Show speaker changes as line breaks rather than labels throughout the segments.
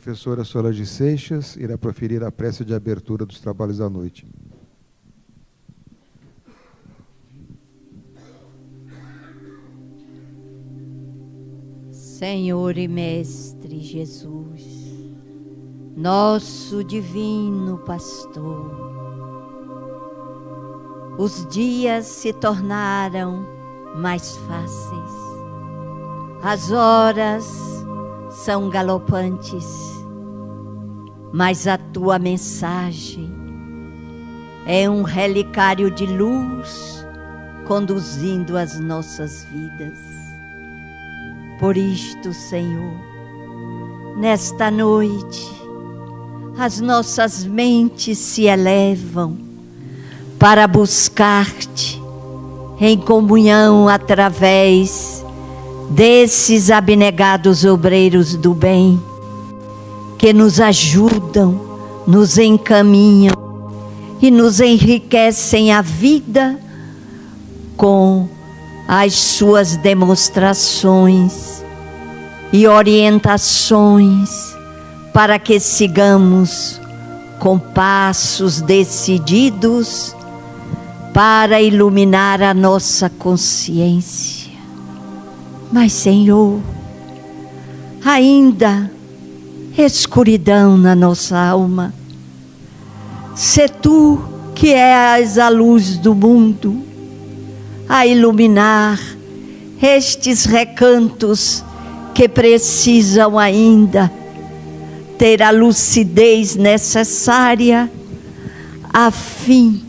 professora Solange Seixas irá proferir a prece de abertura dos trabalhos da noite.
Senhor e Mestre Jesus, nosso divino pastor, os dias se tornaram mais fáceis, as horas são galopantes, mas a tua mensagem é um relicário de luz conduzindo as nossas vidas. Por isto, Senhor, nesta noite, as nossas mentes se elevam para buscar-te em comunhão através desses abnegados obreiros do bem, que nos ajudam, nos encaminham e nos enriquecem a vida com as suas demonstrações e orientações, para que sigamos com passos decididos para iluminar a nossa consciência. Mas, Senhor, ainda escuridão na nossa alma. Sê tu que és a luz do mundo, a iluminar estes recantos que precisam ainda ter a lucidez necessária a fim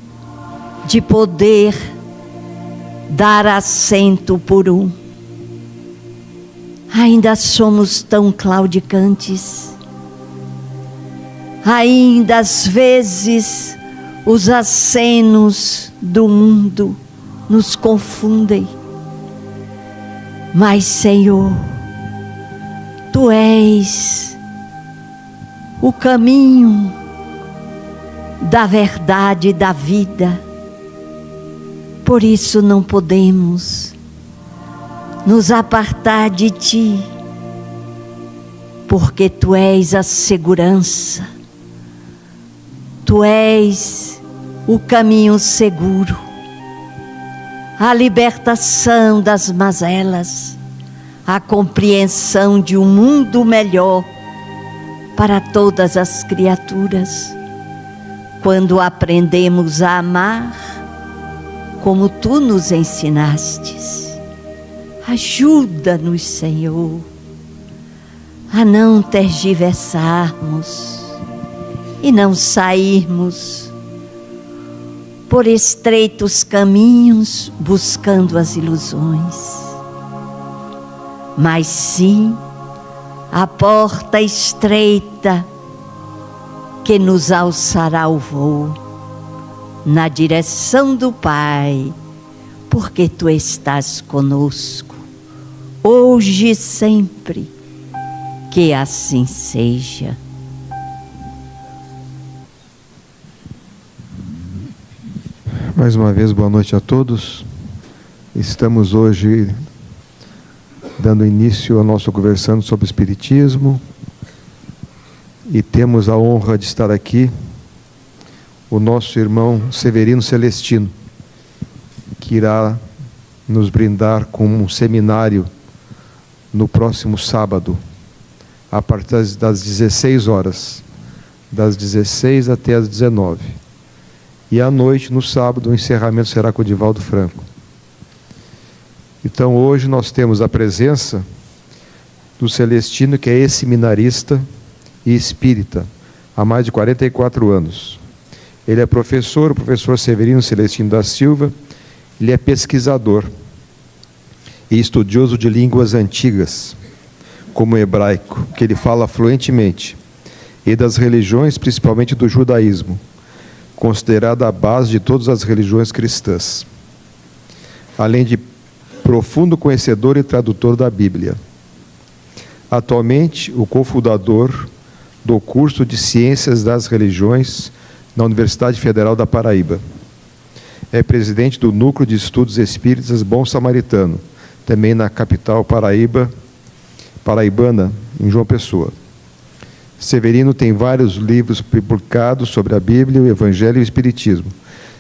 de poder dar assento por um. Ainda somos tão claudicantes, ainda às vezes os acenos do mundo nos confundem, mas, Senhor, tu és o caminho da verdade e da vida. Por isso não podemos nos apartar de ti, porque tu és a segurança, tu és o caminho seguro, a libertação das mazelas, a compreensão de um mundo melhor para todas as criaturas, quando aprendemos a amar como tu nos ensinastes. Ajuda-nos, Senhor, a não tergiversarmos e não sairmos por estreitos caminhos buscando as ilusões, mas sim a porta estreita que nos alçará o voo na direção do Pai, porque tu estás conosco, hoje e sempre. Que assim seja.
Mais uma vez, boa noite a todos. Estamos hoje dando início ao nosso conversando sobre o Espiritismo e temos a honra de estar aqui o nosso irmão Severino Celestino, que irá nos brindar com um seminário no próximo sábado, a partir das 16 horas, das 16 até as 19. E à noite, no sábado, o encerramento será com o Divaldo Franco. Então, hoje nós temos a presença do Celestino, que é ex-seminarista e espírita, há mais de 44 anos. Ele é professor, o professor Severino Celestino da Silva. Ele é pesquisador e estudioso de línguas antigas, como o hebraico, que ele fala fluentemente, e das religiões, principalmente do judaísmo, considerada a base de todas as religiões cristãs, além de profundo conhecedor e tradutor da Bíblia. Atualmente, o cofundador do curso de Ciências das Religiões na Universidade Federal da Paraíba. É presidente do Núcleo de Estudos Espíritas Bom Samaritano, também na capital paraibana, em João Pessoa. Severino tem vários livros publicados sobre a Bíblia, o Evangelho e o Espiritismo,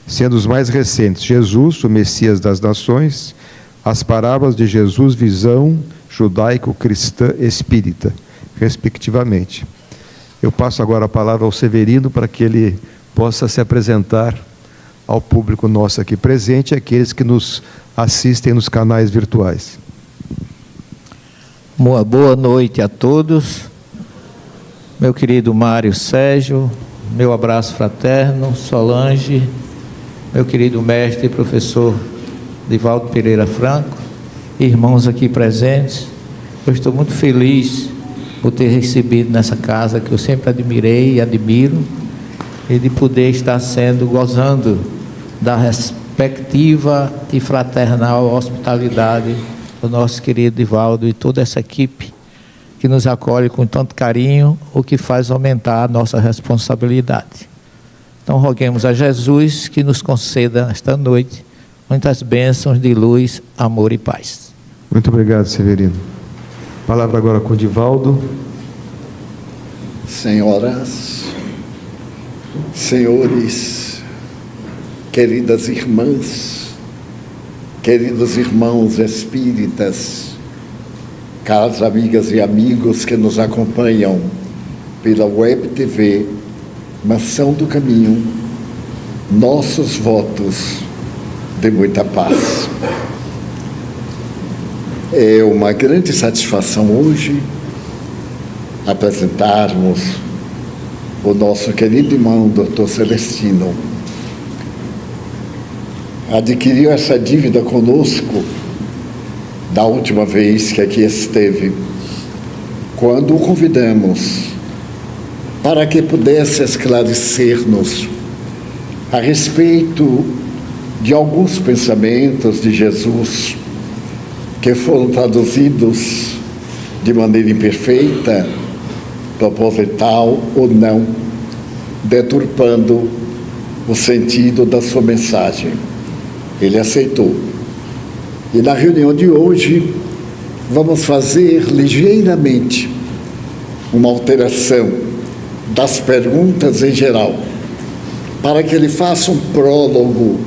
sendo os mais recentes Jesus, o Messias das Nações, As Parábolas de Jesus, Visão Judaico-Cristã Espírita, respectivamente. Eu passo agora a palavra ao Severino para que ele possa se apresentar ao público nosso aqui presente e àqueles que nos assistem nos canais virtuais.
Boa noite a todos. Meu querido Mário Sérgio, meu abraço fraterno, Solange, meu querido mestre e professor Divaldo Pereira Franco, irmãos aqui presentes. Eu estou muito feliz por ter recebido nessa casa que eu sempre admirei e admiro, e de poder estar gozando da respectiva e fraternal hospitalidade do nosso querido Divaldo e toda essa equipe que nos acolhe com tanto carinho, o que faz aumentar a nossa responsabilidade. Então roguemos a Jesus que nos conceda esta noite muitas bênçãos de luz, amor e paz.
Muito obrigado, Severino. Palavra agora com o Divaldo.
Senhoras, senhores, queridas irmãs, queridos irmãos espíritas, caras amigas e amigos que nos acompanham pela Web TV, Mansão do Caminho, nossos votos de muita paz. É uma grande satisfação hoje apresentarmos o nosso querido irmão Dr. Celestino. Adquiriu essa dívida conosco da última vez que aqui esteve, quando o convidamos para que pudesse esclarecer-nos a respeito de alguns pensamentos de Jesus que foram traduzidos de maneira imperfeita, proposital ou não, deturpando o sentido da sua mensagem. Ele aceitou. E na reunião de hoje, vamos fazer ligeiramente uma alteração das perguntas em geral, para que ele faça um prólogo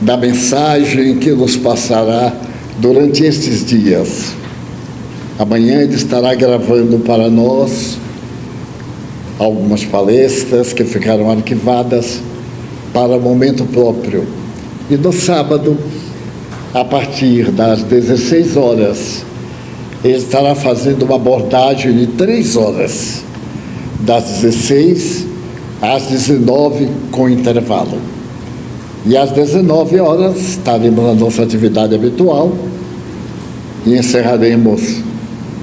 da mensagem que nos passará durante estes dias. Amanhã ele estará gravando para nós algumas palestras que ficaram arquivadas para o momento próprio. E no sábado, a partir das 16 horas, ele estará fazendo uma abordagem de 3 horas, das 16 às 19, com intervalo. E às 19 horas estaremos na nossa atividade habitual e encerraremos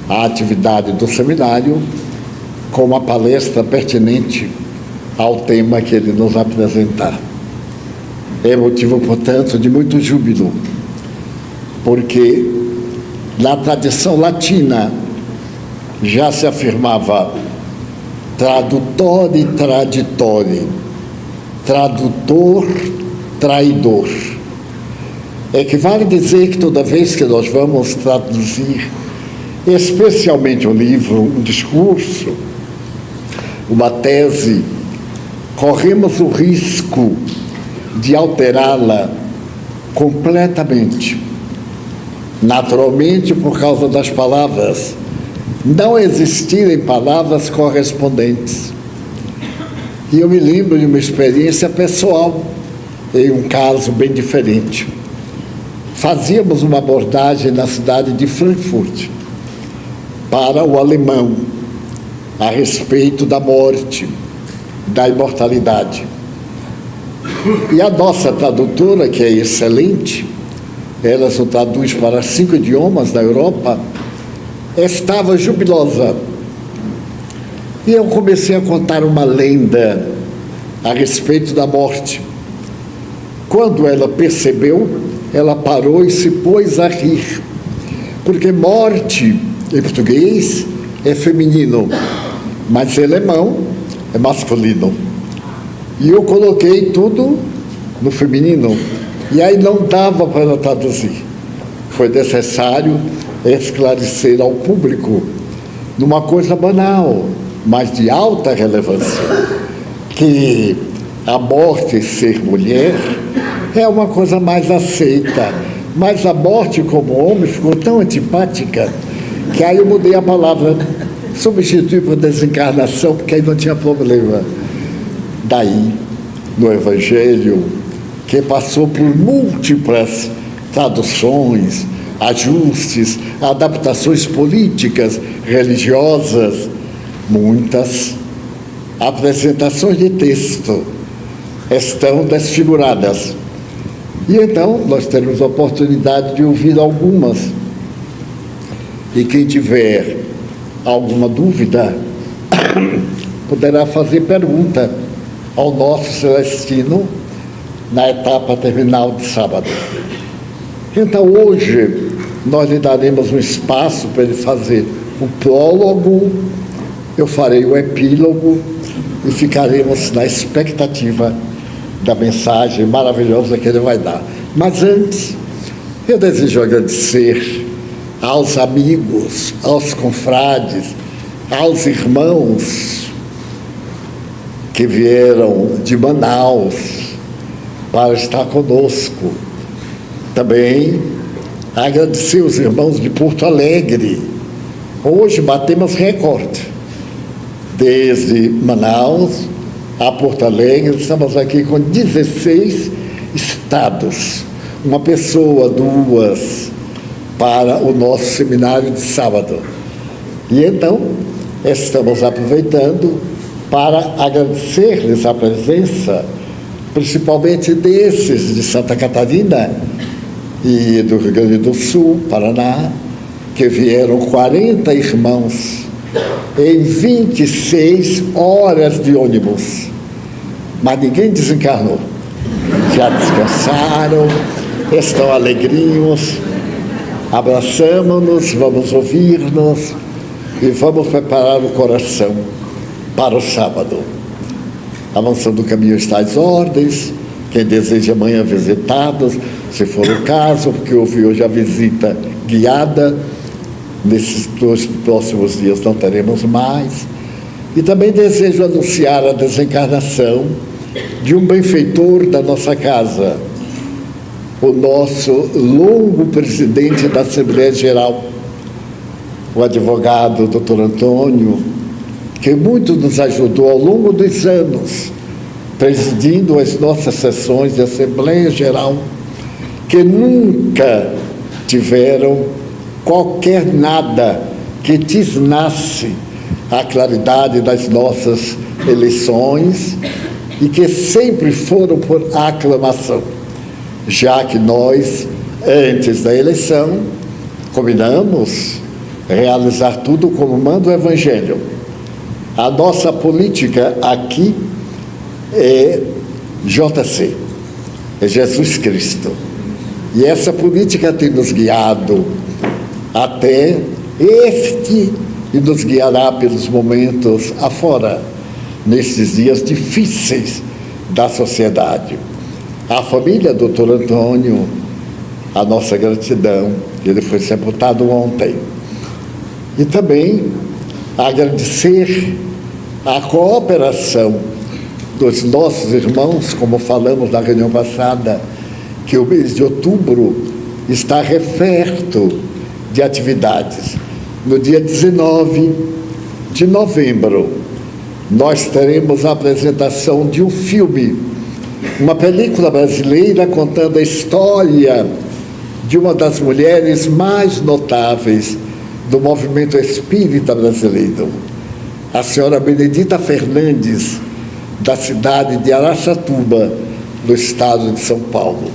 a atividade do seminário com uma palestra pertinente ao tema que ele nos apresentar. É motivo, portanto, de muito júbilo, porque na tradição latina já se afirmava tradutore traditore, tradutor, traidor. Equivale dizer que toda vez que nós vamos traduzir, especialmente um livro, um discurso, uma tese, corremos o risco de alterá-la completamente. Naturalmente, por causa das palavras, não existirem palavras correspondentes. E eu me lembro de uma experiência pessoal, em um caso bem diferente. Fazíamos uma abordagem na cidade de Frankfurt para o alemão a respeito da morte, da imortalidade. E a nossa tradutora, que é excelente, ela só traduz para 5 idiomas na Europa, estava jubilosa. E eu comecei a contar uma lenda a respeito da morte. Quando ela percebeu, ela parou e se pôs a rir, porque morte, em português, é feminino, mas em alemão é masculino. E eu coloquei tudo no feminino, e aí não dava para ela traduzir. Foi necessário esclarecer ao público numa coisa banal, mas de alta relevância, que a morte ser mulher é uma coisa mais aceita, mas a morte como homem ficou tão antipática que aí eu mudei a palavra, substituí por desencarnação, porque aí não tinha problema. Daí, no Evangelho, que passou por múltiplas traduções, ajustes, adaptações políticas, religiosas, muitas apresentações de texto estão desfiguradas. E então nós teremos a oportunidade de ouvir algumas. E quem tiver alguma dúvida poderá fazer pergunta ao nosso Celestino na etapa terminal de sábado. Então hoje nós lhe daremos um espaço para ele fazer o prólogo, eu farei o epílogo e ficaremos na expectativa da mensagem maravilhosa que ele vai dar. Mas antes, eu desejo agradecer aos amigos, aos confrades, aos irmãos que vieram de Manaus para estar conosco. Também agradecer os irmãos de Porto Alegre. Hoje batemos recorde. Desde Manaus a Porto Alegre, estamos aqui com 16 estados. Uma pessoa, duas, para o nosso seminário de sábado. E então, estamos aproveitando para agradecer-lhes a presença, principalmente desses de Santa Catarina e do Rio Grande do Sul, Paraná, que vieram 40 irmãos em 26 horas de ônibus. Mas ninguém desencarnou. Já descansaram, estão alegrinhos. Abraçamos-nos, vamos ouvir-nos e vamos preparar o coração para o sábado. Avançando o caminho está às ordens. Quem deseja amanhã visitados, se for o caso, porque houve hoje a visita guiada. Nesses 2 próximos dias não teremos mais. E também desejo anunciar a desencarnação de um benfeitor da nossa casa, o nosso longo presidente da Assembleia Geral, o advogado Dr. Antônio, que muito nos ajudou ao longo dos anos, presidindo as nossas sessões de Assembleia Geral, que nunca tiveram qualquer nada que tisnasse a claridade das nossas eleições e que sempre foram por aclamação, já que nós, antes da eleição, combinamos realizar tudo como manda o Evangelho. A nossa política aqui é JC, é Jesus Cristo. E essa política tem nos guiado até este e nos guiará pelos momentos afora, nesses dias difíceis da sociedade. A família Dr. Antônio, a nossa gratidão, ele foi sepultado ontem. E também agradecer a cooperação dos nossos irmãos, como falamos na reunião passada, que o mês de outubro está referto de atividades. No dia 19 de novembro, nós teremos a apresentação de um filme, uma película brasileira contando a história de uma das mulheres mais notáveis do movimento espírita brasileiro, a senhora Benedita Fernandes, da cidade de Araçatuba, no estado de São Paulo.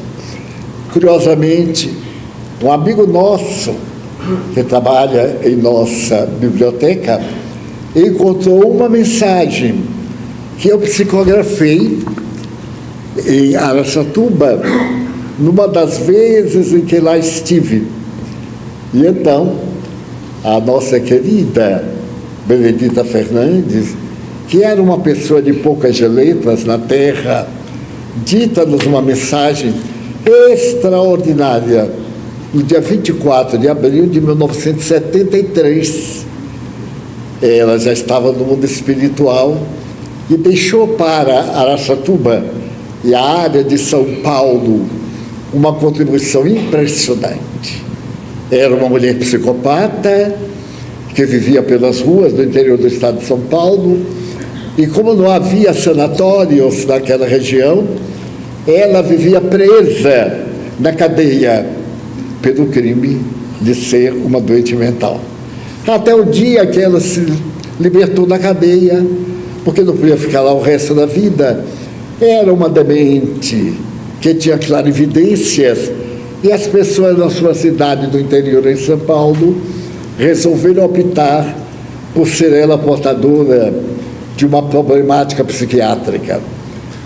Curiosamente, um amigo nosso, que trabalha em nossa biblioteca, encontrou uma mensagem que eu psicografei em Araçatuba, numa das vezes em que lá estive. E então, a nossa querida Benedita Fernandes, que era uma pessoa de poucas letras na terra, dita-nos uma mensagem extraordinária, no dia 24 de abril de 1973. Ela já estava no mundo espiritual e deixou para Araçatuba e a área de São Paulo uma contribuição impressionante. Era uma mulher psicopata que vivia pelas ruas do interior do estado de São Paulo, e como não havia sanatórios naquela região, ela vivia presa na cadeia pelo crime de ser uma doente mental. Até o dia que ela se libertou da cadeia, porque não podia ficar lá o resto da vida. Era uma demente que tinha clarividências, e as pessoas na sua cidade do interior em São Paulo resolveram optar por ser ela portadora de uma problemática psiquiátrica.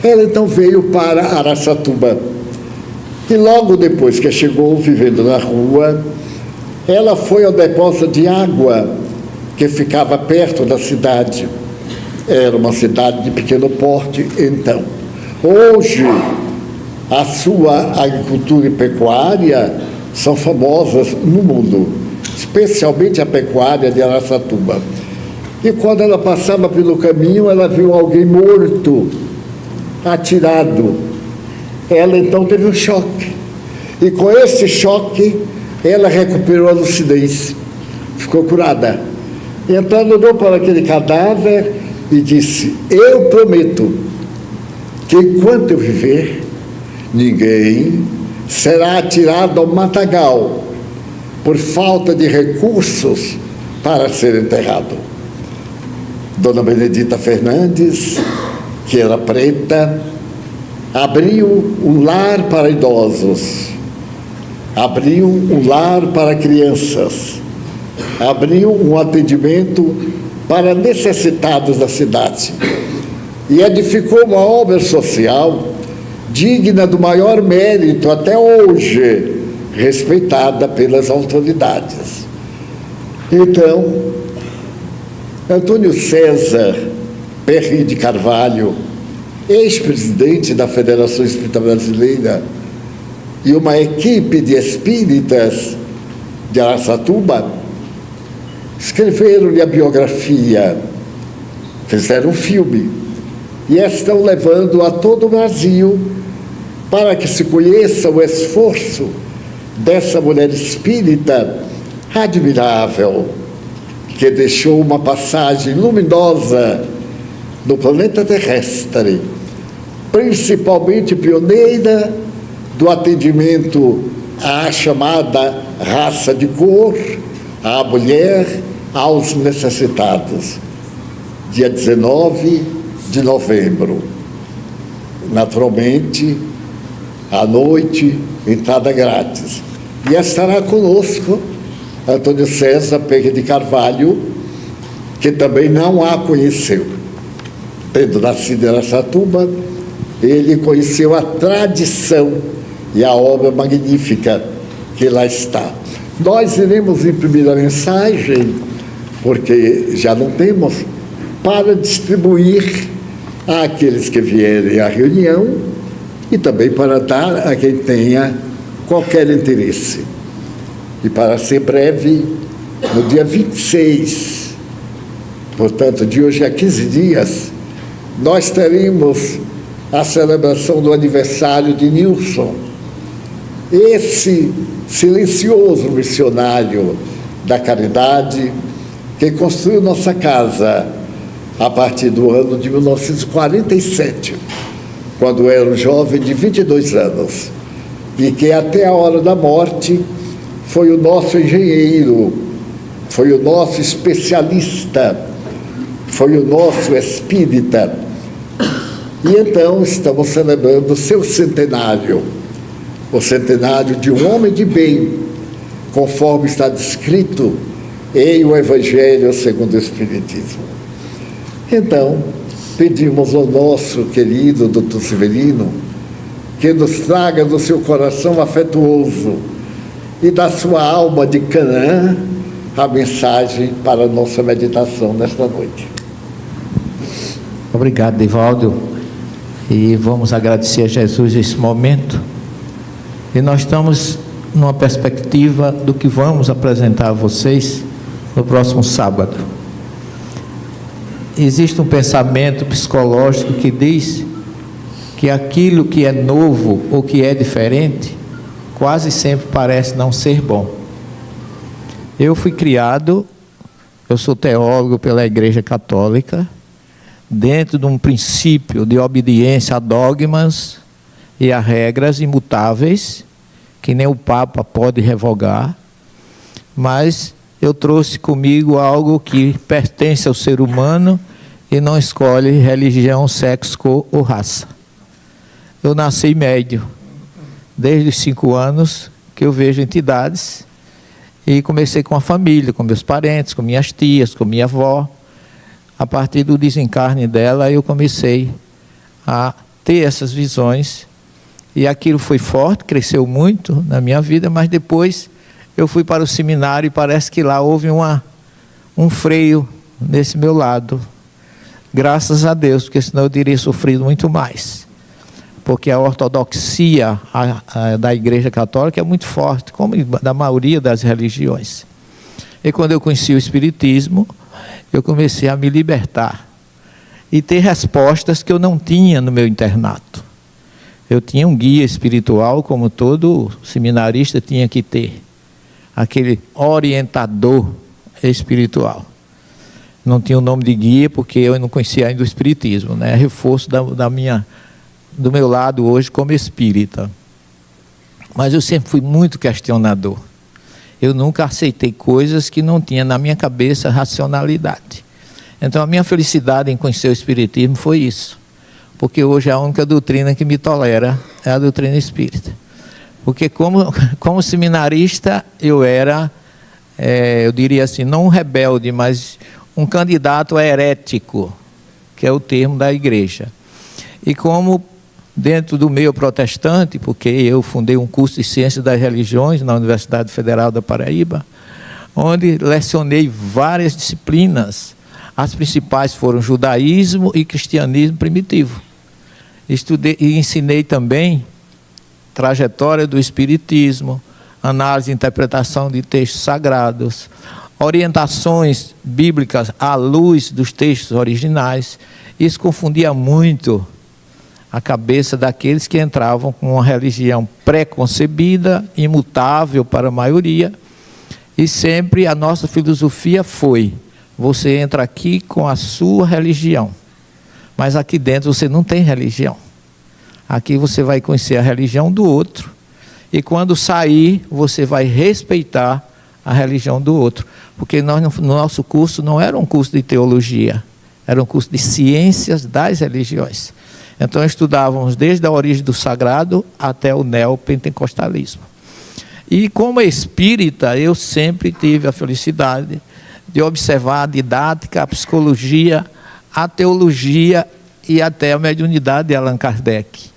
Ela então veio para Araçatuba, e logo depois que chegou vivendo na rua, ela foi ao depósito de água que ficava perto da cidade. Era uma cidade de pequeno porte então. Hoje, a sua agricultura e pecuária são famosas no mundo, especialmente a pecuária de Araçatuba. E quando ela passava pelo caminho, ela viu alguém morto, atirado. Ela então teve um choque. E com esse choque, ela recuperou a lucidez, ficou curada. Então ela olhou para aquele cadáver e disse: eu prometo que enquanto eu viver, ninguém será atirado ao matagal por falta de recursos para ser enterrado. Dona Benedita Fernandes, que era preta, abriu um lar para idosos, abriu um lar para crianças, abriu um atendimento para necessitados da cidade e edificou uma obra social digna do maior mérito até hoje, respeitada pelas autoridades. Então, Antônio César Perry de Carvalho, ex-presidente da Federação Espírita Brasileira, e uma equipe de espíritas de Araçatuba escreveram-lhe a biografia, fizeram um filme e estão levando a todo o Brasil para que se conheça o esforço dessa mulher espírita admirável, que deixou uma passagem luminosa no planeta terrestre, principalmente pioneira do atendimento à chamada raça de cor, à mulher, aos necessitados. Dia 19 de novembro. Naturalmente, à noite, entrada grátis. E estará conosco Antônio César Perry de Carvalho, que também não a conheceu. Tendo nascido em Araçatuba, ele conheceu a tradição e a obra magnífica que lá está. Nós iremos imprimir a mensagem, porque já não temos, para distribuir àqueles que vierem à reunião e também para dar a quem tenha qualquer interesse. E para ser breve, no dia 26, portanto, de hoje a 15 dias, nós teremos a celebração do aniversário de Nilson, esse silencioso missionário da caridade que construiu nossa casa a partir do ano de 1947, quando era um jovem de 22 anos, e que até a hora da morte foi o nosso engenheiro, foi o nosso especialista, foi o nosso espírita. E então estamos celebrando o seu centenário, o centenário de um homem de bem, conforme está descrito em o Evangelho segundo o Espiritismo. Então, pedimos ao nosso querido Dr. Severino que nos traga do seu coração afetuoso e da sua alma de Canaã a mensagem para a nossa meditação nesta noite.
Obrigado, Divaldo. E vamos agradecer a Jesus esse momento. E nós estamos numa perspectiva do que vamos apresentar a vocês no próximo sábado. existe um pensamento psicológico que diz que aquilo que é novo ou que é diferente quase sempre parece não ser bom. Eu fui criado, eu sou teólogo pela Igreja Católica, dentro de um princípio de obediência a dogmas e a regras imutáveis, que nem o Papa pode revogar, mas eu trouxe comigo algo que pertence ao ser humano e não escolhe religião, sexo, cor ou raça. Eu nasci médio, desde os 5 anos que eu vejo entidades, e comecei com a família, com meus parentes, com minhas tias, com minha avó. A partir do desencarne dela, eu comecei a ter essas visões, e aquilo foi forte, cresceu muito na minha vida, mas depois eu fui para o seminário e parece que lá houve um freio nesse meu lado. Graças a Deus, porque senão eu teria sofrido muito mais. Porque a ortodoxia da Igreja Católica é muito forte, como da maioria das religiões. E quando eu conheci o Espiritismo, eu comecei a me libertar e ter respostas que eu não tinha no meu internato. Eu tinha um guia espiritual, como todo seminarista tinha que ter, aquele orientador espiritual. Não tinha o nome de guia porque eu não conhecia ainda o Espiritismo, né? Reforço do meu lado hoje como espírita. Mas eu sempre fui muito questionador. Eu nunca aceitei coisas que não tinha na minha cabeça racionalidade. Então a minha felicidade em conhecer o Espiritismo foi isso. Porque hoje a única doutrina que me tolera é a doutrina espírita. Porque como seminarista eu era, eu diria assim, não um rebelde, mas um candidato herético, que é o termo da igreja. E como dentro do meio protestante, porque eu fundei um curso de Ciências das Religiões na Universidade Federal da Paraíba, onde lecionei várias disciplinas. As principais foram judaísmo e cristianismo primitivo. Estudei e ensinei também trajetória do espiritismo, análise e interpretação de textos sagrados, orientações bíblicas à luz dos textos originais. Isso confundia muito a cabeça daqueles que entravam com uma religião pré-concebida, imutável para a maioria, e sempre a nossa filosofia foi: você entra aqui com a sua religião, mas aqui dentro você não tem religião. Aqui você vai conhecer a religião do outro, e quando sair você vai respeitar a religião do outro, porque nós, no nosso curso não era um curso de teologia, era um curso de ciências das religiões. Então estudávamos desde a origem do sagrado até o neopentecostalismo. E como espírita, eu sempre tive a felicidade de observar a didática, a psicologia, a teologia e até a mediunidade de Allan Kardec.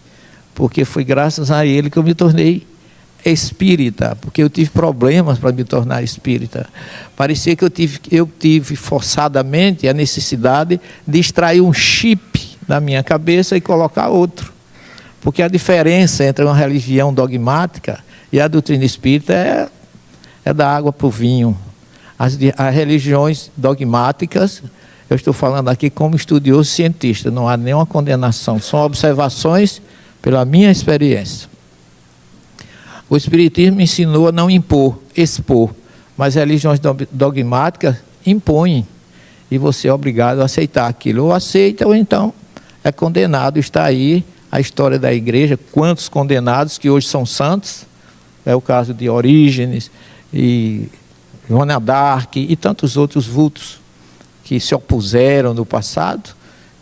Porque foi graças a ele que eu me tornei espírita, porque eu tive problemas para me tornar espírita. Parecia que eu tive forçadamente a necessidade de extrair um chip da minha cabeça e colocar outro. Porque a diferença entre uma religião dogmática e a doutrina espírita é da água para o vinho. As religiões dogmáticas, eu estou falando aqui como estudioso cientista, não há nenhuma condenação, são observações pela minha experiência. O Espiritismo me ensinou a não impor, expor, mas religiões dogmáticas impõem, e você é obrigado a aceitar aquilo. Ou aceita, ou então é condenado. Está aí a história da igreja, quantos condenados que hoje são santos, é o caso de Orígenes, e Joana d'Arc, e tantos outros vultos que se opuseram no passado,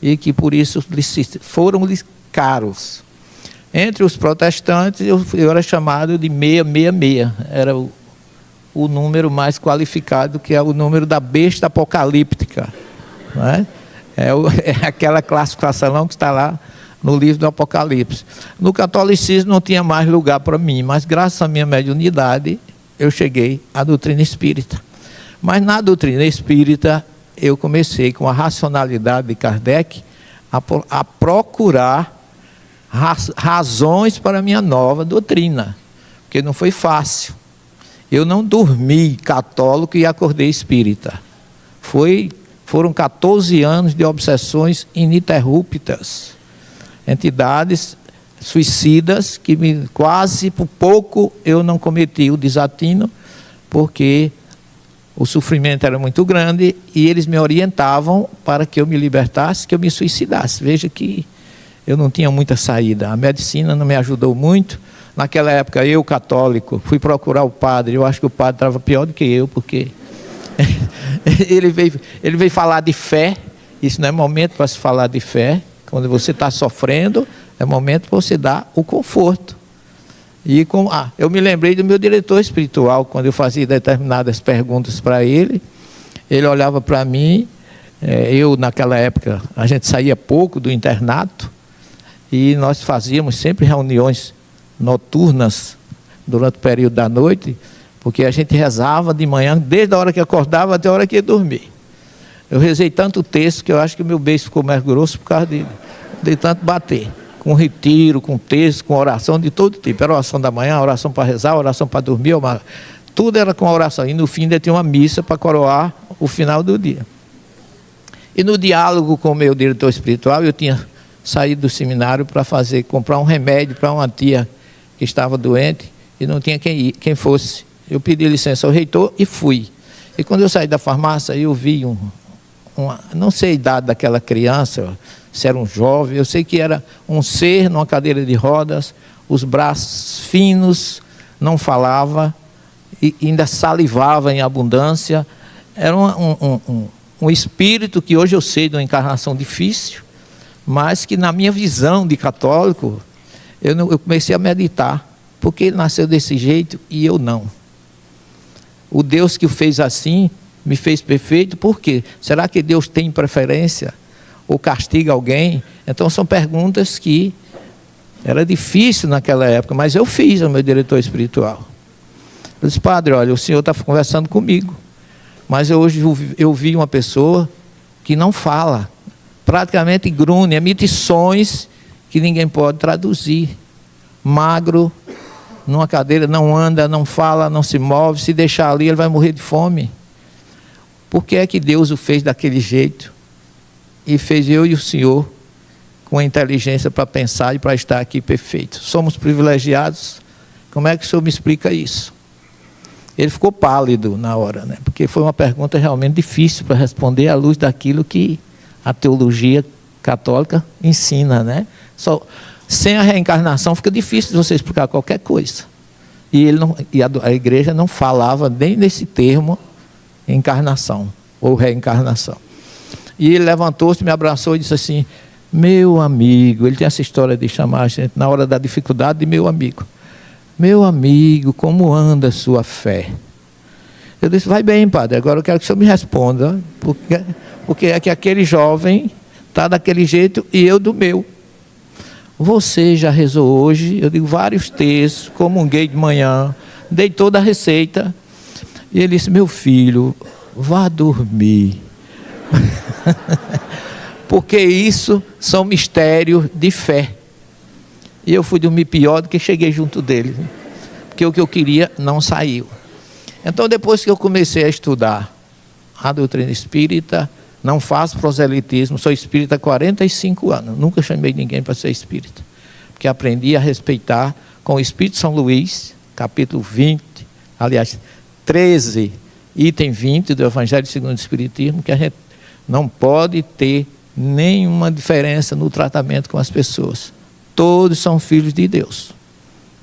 e que por isso foram-lhes caros. Entre os protestantes, eu era chamado de 666, era o número mais qualificado, que é o número da besta apocalíptica. Não é? É aquela classificação que está lá no livro do Apocalipse. No catolicismo não tinha mais lugar para mim, mas graças à minha mediunidade, eu cheguei à doutrina espírita. Mas na doutrina espírita, eu comecei com a racionalidade de Kardec a procurar razões para a minha nova doutrina, porque não foi fácil. Eu não dormi católico e acordei espírita. Foi Foram 14 anos de obsessões ininterruptas. Entidades suicidas que quase por pouco eu não cometi o desatino, porque o sofrimento era muito grande e eles me orientavam para que eu me libertasse, que eu me suicidasse. Veja que eu não tinha muita saída. A medicina não me ajudou muito. Naquela época, eu, católico, fui procurar o padre. Eu acho que o padre estava pior do que eu, porque ele veio falar de fé. Isso não é momento para se falar de fé. Quando você está sofrendo, é momento para você dar o conforto. E eu me lembrei do meu diretor espiritual, quando eu fazia determinadas perguntas para ele. Ele olhava para mim. Eu, naquela época, a gente saía pouco do internato. E nós fazíamos sempre reuniões noturnas durante o período da noite, porque a gente rezava de manhã, desde a hora que acordava até a hora que ia dormir. Eu rezei tanto texto que eu acho que o meu beijo ficou mais grosso por causa de tanto bater. Com retiro, com texto, com oração de todo tipo. Era oração da manhã, oração para rezar, oração para dormir, tudo era com oração. E no fim ainda tinha uma missa para coroar o final do dia. E no diálogo com o meu diretor espiritual, eu tinha saído do seminário para comprar um remédio para uma tia que estava doente e não tinha quem fosse. Eu pedi licença ao reitor e fui. E quando eu saí da farmácia, eu vi não sei a idade daquela criança, se era um jovem, eu sei que era um ser numa cadeira de rodas, os braços finos, não falava, e ainda salivava em abundância. Era um espírito que hoje eu sei de uma encarnação difícil, mas que na minha visão de católico, eu comecei a meditar, porque ele nasceu desse jeito e eu não. O Deus que o fez assim, me fez perfeito, por quê? Será que Deus tem preferência? Ou castiga alguém? Então são perguntas que era difícil naquela época, mas eu fiz ao meu diretor espiritual. Eu disse, padre, olha, o senhor está conversando comigo, mas hoje eu vi uma pessoa que não fala, praticamente grune, emite sons que ninguém pode traduzir. Magro, numa cadeira, não anda, não fala, não se move, se deixar ali ele vai morrer de fome. Por que é que Deus o fez daquele jeito? E fez eu e o senhor com a inteligência para pensar e para estar aqui perfeito. Somos privilegiados? Como é que o senhor me explica isso? Ele ficou pálido na hora, né? Porque foi uma pergunta realmente difícil para responder à luz daquilo que a teologia católica ensina, né? Sem a reencarnação fica difícil de você explicar qualquer coisa. E a igreja não falava nem nesse termo encarnação ou reencarnação. E ele levantou-se, me abraçou e disse assim, meu amigo, ele tem essa história de chamar a gente na hora da dificuldade de meu amigo. Meu amigo, como anda a sua fé? Eu disse, vai bem, padre, agora eu quero que o senhor me responda, porque é que aquele jovem está daquele jeito e eu do meu. Você já rezou hoje? Eu digo vários textos, comunguei de manhã, dei toda a receita. E ele disse, meu filho, vá dormir. Porque isso são mistérios de fé. E eu fui dormir pior do que cheguei junto dele. Porque o que eu queria não saiu. Então depois que eu comecei a estudar a doutrina espírita, não faço proselitismo, sou espírita há 45 anos. Nunca chamei ninguém para ser espírita. Porque aprendi a respeitar com o Espírito São Luís, capítulo 20, aliás, 13, item 20 do Evangelho segundo o Espiritismo, que a gente não pode ter nenhuma diferença no tratamento com as pessoas. Todos são filhos de Deus.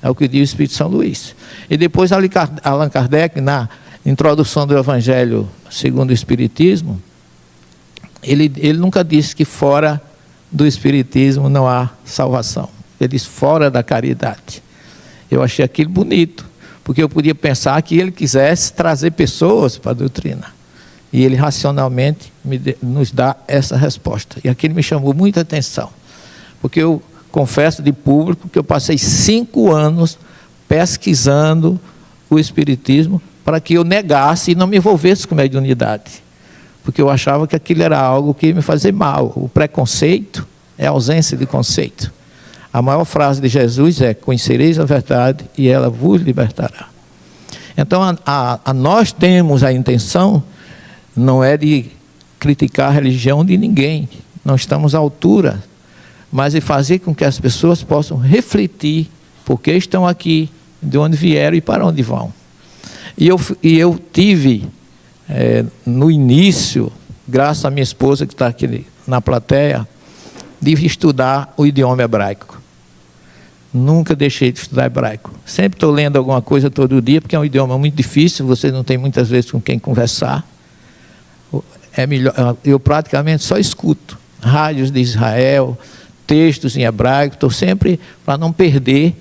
É o que diz o Espírito São Luís. E depois Allan Kardec, na introdução do Evangelho segundo o Espiritismo, ele nunca disse que fora do Espiritismo não há salvação. Ele diz fora da caridade. Eu achei aquilo bonito, porque eu podia pensar que ele quisesse trazer pessoas para a doutrina. E ele racionalmente nos dá essa resposta. E aquilo me chamou muita atenção, porque eu confesso de público que eu passei 5 anos pesquisando o Espiritismo para que eu negasse e não me envolvesse com mediunidade. Porque eu achava que aquilo era algo que ia me fazer mal. O preconceito é a ausência de conceito. A maior frase de Jesus é, conhecereis a verdade e ela vos libertará. Então nós temos a intenção, não é de criticar a religião de ninguém, não estamos à altura, mas de fazer com que as pessoas possam refletir por que estão aqui, de onde vieram e para onde vão. E eu tive, no início, graças à minha esposa que está aqui na plateia, de estudar o idioma hebraico. Nunca deixei de estudar hebraico. Sempre estou lendo alguma coisa todo dia, porque é um idioma muito difícil, você não tem muitas vezes com quem conversar. É melhor, eu praticamente só escuto rádios de Israel, textos em hebraico, estou sempre para não perder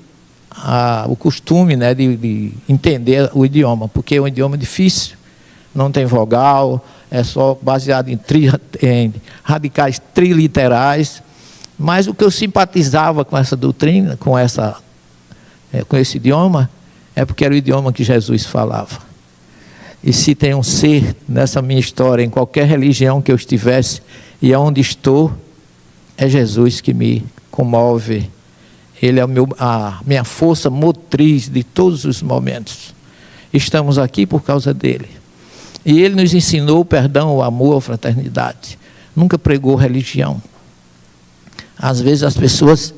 o costume, né, de entender o idioma, porque é um idioma difícil, não tem vogal, é só baseado em radicais triliterais. Mas o que eu simpatizava com essa doutrina, com esse idioma, é porque era o idioma que Jesus falava. E se tem um ser nessa minha história, em qualquer religião que eu estivesse, e aonde estou, é Jesus que me comove. Ele é a minha força motriz de todos os momentos. Estamos aqui por causa dele. E ele nos ensinou o perdão, o amor, a fraternidade. Nunca pregou religião. Às vezes as pessoas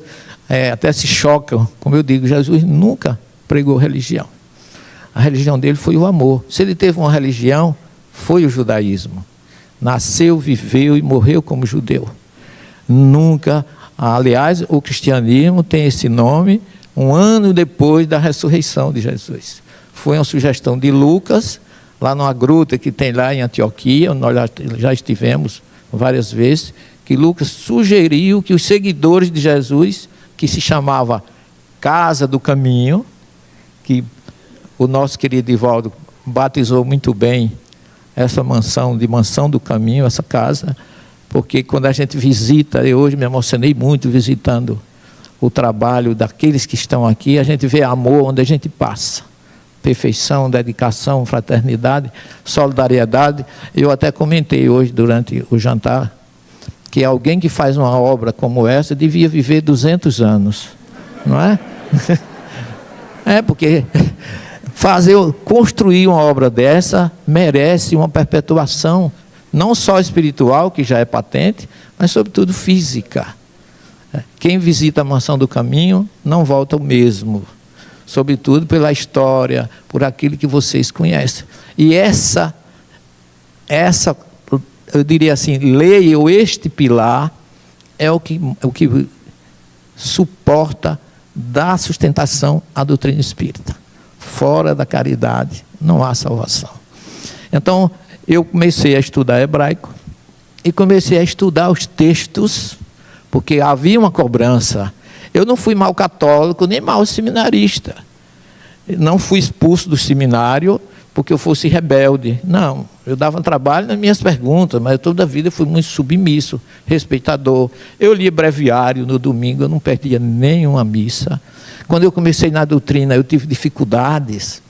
até se chocam, como eu digo, Jesus nunca pregou religião. A religião dele foi o amor. Se ele teve uma religião, foi o judaísmo. Nasceu, viveu e morreu como judeu. Nunca, aliás, o cristianismo tem esse nome um ano depois da ressurreição de Jesus. Foi uma sugestão de Lucas, lá numa gruta que tem lá em Antioquia, nós já estivemos várias vezes, que Lucas sugeriu que os seguidores de Jesus, que se chamava Casa do Caminho, que o nosso querido Ivaldo batizou muito bem essa mansão, de Mansão do Caminho, essa casa, porque quando a gente visita, eu hoje me emocionei muito visitando o trabalho daqueles que estão aqui, a gente vê amor onde a gente passa. Perfeição, dedicação, fraternidade, solidariedade. Eu até comentei hoje durante o jantar que alguém que faz uma obra como essa devia viver 200 anos, não é? Porque construir uma obra dessa merece uma perpetuação, não só espiritual, que já é patente, mas sobretudo física. Quem visita a Mansão do Caminho não volta o mesmo, sobretudo pela história, por aquilo que vocês conhecem. E essa eu diria assim, lei ou este pilar é o que suporta, dá sustentação à doutrina espírita. Fora da caridade não há salvação. Então, eu comecei a estudar hebraico e comecei a estudar os textos, porque havia uma cobrança. Eu não fui mau católico, nem mau seminarista. Não fui expulso do seminário porque eu fosse rebelde. Não, eu dava trabalho nas minhas perguntas, mas toda a vida fui muito submisso, respeitador. Eu lia breviário no domingo, eu não perdia nenhuma missa. Quando eu comecei na doutrina, eu tive dificuldades,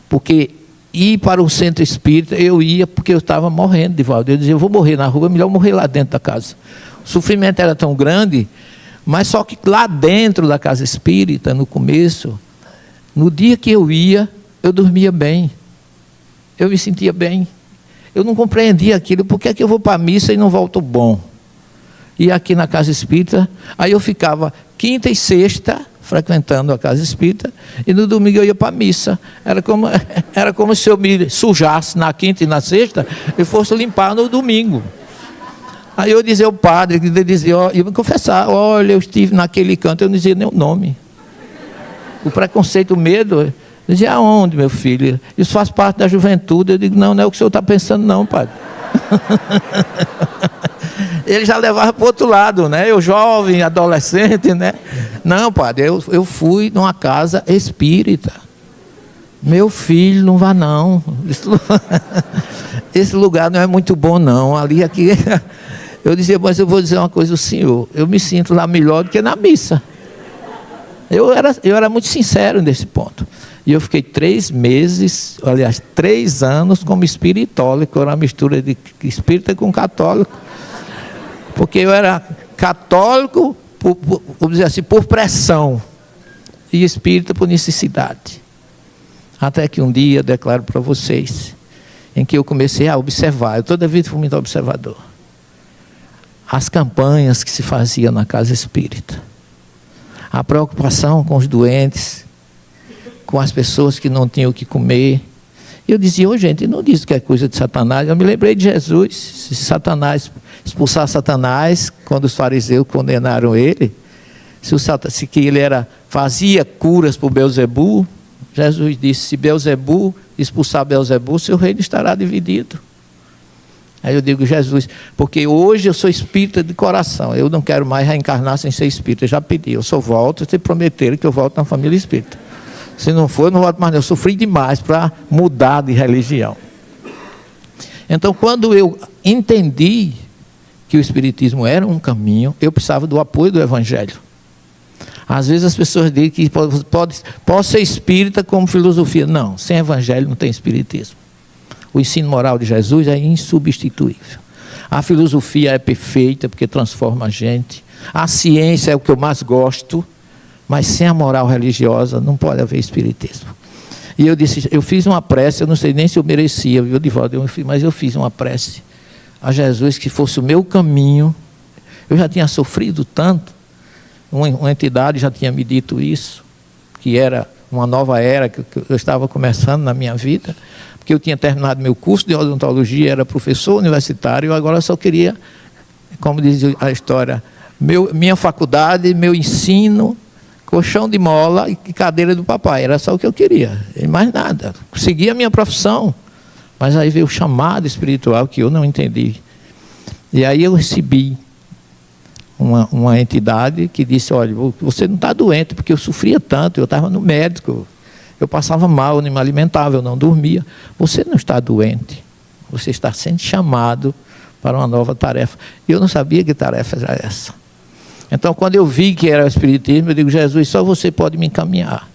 porque ir para o centro espírita, eu ia porque eu estava morrendo de Valdo. Eu dizia, eu vou morrer na rua, é melhor morrer lá dentro da casa. O sofrimento era tão grande, mas só que lá dentro da casa espírita, no começo, no dia que eu ia, eu dormia bem. Eu me sentia bem. Eu não compreendia aquilo. Por que é que eu vou para a missa e não volto bom? E aqui na casa espírita, aí eu ficava quinta e sexta frequentando a casa espírita, e no domingo eu ia para a missa. Era como se eu me sujasse na quinta e na sexta e fosse limpar no domingo. Aí eu dizia ao padre, ele dizia, eu me confessar, olha, eu estive naquele canto, eu não dizia nem o nome. O preconceito, o medo, eu dizia, aonde, meu filho? Isso faz parte da juventude. Eu digo, não é o que o senhor está pensando não, padre. Ele já levava para o outro lado, né? Eu jovem, adolescente, né? Não, padre, eu fui numa casa espírita. Meu filho, não vá não. Esse lugar não é muito bom não. Ali, aqui. Eu dizia, mas eu vou dizer uma coisa ao senhor. Eu me sinto lá melhor do que na missa. Eu era muito sincero nesse ponto. E eu fiquei 3 meses, aliás, 3 anos como espiritólico. Era uma mistura de espírita com católico. Porque eu era católico, vamos dizer assim, por pressão. E espírita por necessidade. Até que um dia, eu declaro para vocês, em que eu comecei a observar. Eu toda vida fui muito observador. As campanhas que se faziam na casa espírita. A preocupação com os doentes, com as pessoas que não tinham o que comer. Eu dizia, gente, não diz que é coisa de Satanás. Eu me lembrei de Jesus. Se Satanás expulsar Satanás, quando os fariseus condenaram ele, se que ele fazia curas por Beelzebu, Jesus disse, se Beelzebu expulsar Beelzebu, seu reino estará dividido. Aí eu digo, Jesus, porque hoje eu sou espírita de coração, eu não quero mais reencarnar sem ser espírita, eu já pedi, eu só volto, vocês prometeram que eu volto na família espírita. Se não for, eu não volto mais não, eu sofri demais para mudar de religião. Então, quando eu entendi que o espiritismo era um caminho, eu precisava do apoio do evangelho. Às vezes as pessoas dizem que pode ser espírita como filosofia. Não, sem evangelho não tem espiritismo. O ensino moral de Jesus é insubstituível. A filosofia é perfeita porque transforma a gente. A ciência é o que eu mais gosto, mas sem a moral religiosa não pode haver espiritismo. E eu disse, eu fiz uma prece, eu não sei nem se eu merecia, viu, Divaldo, mas eu fiz uma prece a Jesus que fosse o meu caminho. Eu já tinha sofrido tanto, uma entidade já tinha me dito isso, que era uma nova era que eu estava começando na minha vida, porque eu tinha terminado meu curso de odontologia, era professor universitário, agora só queria, como diz a história, minha faculdade, meu ensino, colchão de mola e cadeira do papai, era só o que eu queria, e mais nada. Segui a minha profissão, mas aí veio o chamado espiritual que eu não entendi. E aí eu recebi uma entidade que disse, olha, você não está doente, porque eu sofria tanto, eu estava no médico, eu passava mal, eu não me alimentava, eu não dormia. Você não está doente, você está sendo chamado para uma nova tarefa. E eu não sabia que tarefa era essa. Então, quando eu vi que era o espiritismo, eu digo, Jesus, só você pode me encaminhar.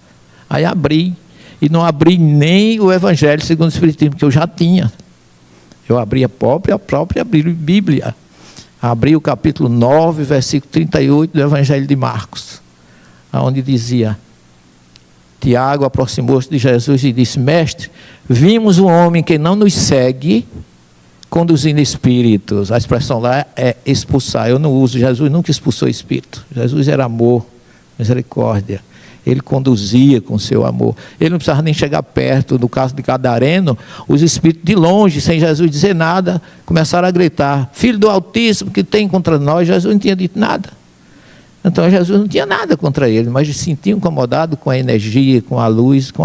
Aí abri, e não abri nem o Evangelho segundo o Espiritismo, que eu já tinha. Eu abri a própria Bíblia. Abri o capítulo 9, versículo 38 do Evangelho de Marcos, onde dizia, Tiago aproximou-se de Jesus e disse, mestre, vimos um homem que não nos segue, conduzindo espíritos. A expressão lá é expulsar. Eu não uso, Jesus nunca expulsou espírito. Jesus era amor, misericórdia. Ele conduzia com seu amor. Ele não precisava nem chegar perto. No caso de Gadareno, os espíritos de longe, sem Jesus dizer nada, começaram a gritar, filho do Altíssimo, que tem contra nós? Jesus não tinha dito nada. Então Jesus não tinha nada contra ele, mas se sentia incomodado com a energia, com a luz, com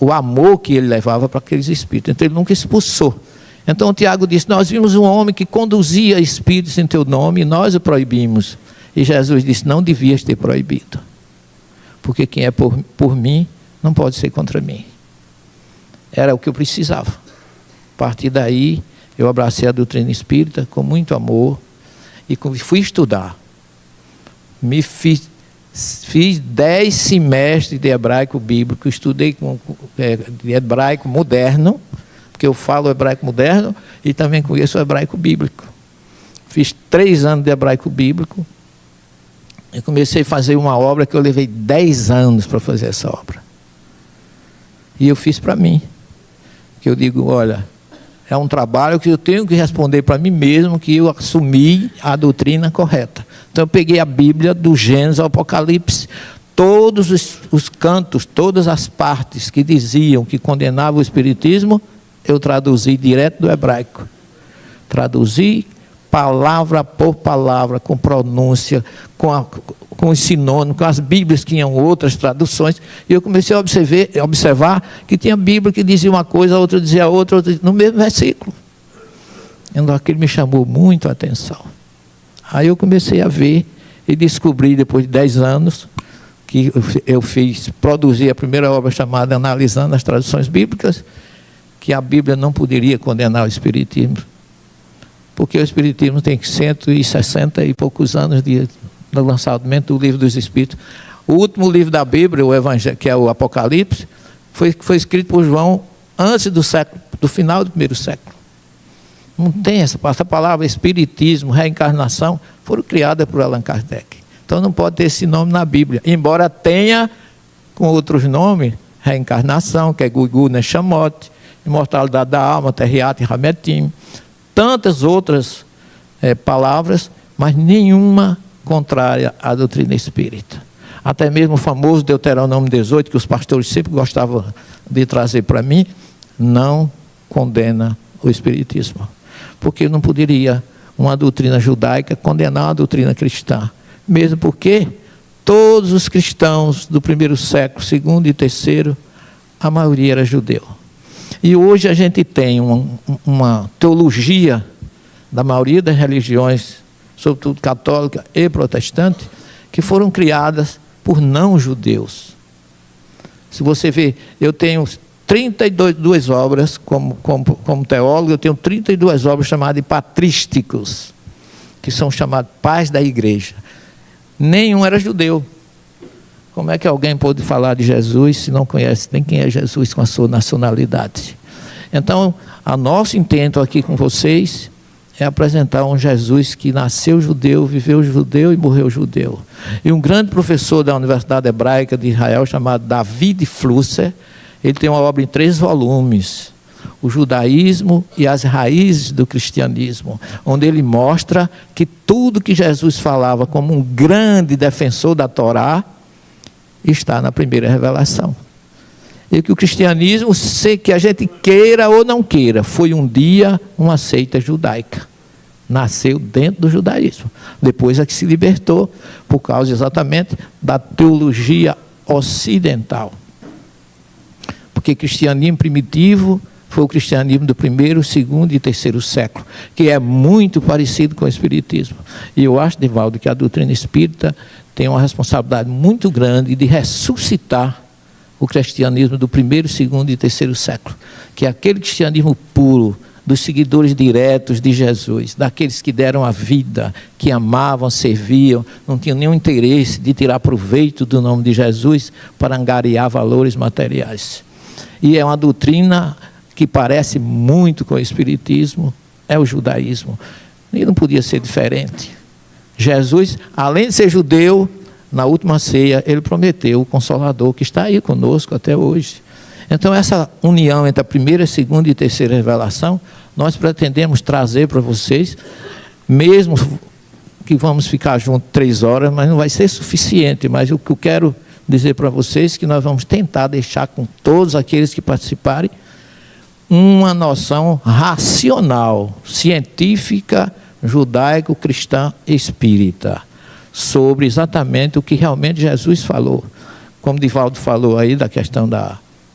o amor que ele levava para aqueles espíritos. Então ele nunca expulsou. Então Tiago disse, nós vimos um homem que conduzia espíritos em teu nome e nós o proibimos. E Jesus disse, não devias ter proibido, porque quem é por mim não pode ser contra mim. Era o que eu precisava. A partir daí eu abracei a doutrina espírita com muito amor e fui estudar. Fiz 10 semestres de hebraico bíblico, estudei de hebraico moderno, porque eu falo hebraico moderno e também conheço o hebraico bíblico. Fiz 3 anos de hebraico bíblico e comecei a fazer uma obra que eu levei 10 anos para fazer essa obra. E eu fiz para mim, que eu digo, olha, é um trabalho que eu tenho que responder para mim mesmo, que eu assumi a doutrina correta. Então eu peguei a Bíblia do Gênesis ao Apocalipse, todos os cantos, todas as partes que diziam que condenavam o espiritismo, eu traduzi direto do hebraico. Traduzi palavra por palavra, com pronúncia, com os sinônimos, com as Bíblias que tinham outras traduções, e eu comecei a observar que tinha Bíblia que dizia uma coisa, a outra dizia outra, no mesmo versículo. Então aquilo me chamou muito a atenção. Aí eu comecei a ver e descobri, depois de 10 anos, que eu produzi a primeira obra chamada Analisando as Traduções Bíblicas, que a Bíblia não poderia condenar o espiritismo, porque o espiritismo tem 160 e poucos anos do lançamento do Livro dos Espíritos. O último livro da Bíblia, o Evangelho, que é o Apocalipse, foi escrito por João antes do final do primeiro século. Não tem essa palavra espiritismo, reencarnação, foram criadas por Allan Kardec. Então não pode ter esse nome na Bíblia, embora tenha com outros nomes, reencarnação, que é Gugu Neshamot, imortalidade da alma, terriat e rametim, tantas outras palavras, mas nenhuma contrária à doutrina espírita. Até mesmo o famoso Deuteronômio 18, que os pastores sempre gostavam de trazer para mim, não condena o espiritismo. Porque não poderia uma doutrina judaica condenar a doutrina cristã. Mesmo porque todos os cristãos do primeiro século, segundo e terceiro, a maioria era judeu. E hoje a gente tem uma teologia da maioria das religiões, sobretudo católica e protestante, que foram criadas por não-judeus. Se você ver, eu tenho 32 obras, como teólogo, eu tenho 32 obras chamadas de patrísticos, que são chamados pais da igreja. Nenhum era judeu. Como é que alguém pode falar de Jesus se não conhece nem quem é Jesus com a sua nacionalidade? Então, o nosso intento aqui com vocês é apresentar um Jesus que nasceu judeu, viveu judeu e morreu judeu. E um grande professor da Universidade Hebraica de Israel, chamado David Flusser, ele tem uma obra em 3 volumes, O Judaísmo e as Raízes do Cristianismo, onde ele mostra que tudo que Jesus falava como um grande defensor da Torá, está na primeira revelação. E que o cristianismo, se que a gente queira ou não queira, foi um dia uma seita judaica. Nasceu dentro do judaísmo. Depois é que se libertou, por causa exatamente da teologia ocidental. Porque cristianismo primitivo foi o cristianismo do primeiro, segundo e terceiro século, que é muito parecido com o espiritismo. E eu acho, Divaldo, que a doutrina espírita tem uma responsabilidade muito grande de ressuscitar o cristianismo do primeiro, segundo e terceiro século, que é aquele cristianismo puro, dos seguidores diretos de Jesus, daqueles que deram a vida, que amavam, serviam, não tinham nenhum interesse de tirar proveito do nome de Jesus para angariar valores materiais. E é uma doutrina que parece muito com o espiritismo, é o judaísmo. E não podia ser diferente. Jesus, além de ser judeu, na última ceia, ele prometeu o Consolador, que está aí conosco até hoje. Então, essa união entre a primeira, segunda e terceira revelação, nós pretendemos trazer para vocês, mesmo que vamos ficar juntos 3 horas, mas não vai ser suficiente. Mas o que eu quero dizer para vocês é que nós vamos tentar deixar com todos aqueles que participarem uma noção racional, científica, judaico-cristã espírita, sobre exatamente o que realmente Jesus falou. Como Divaldo falou aí da questão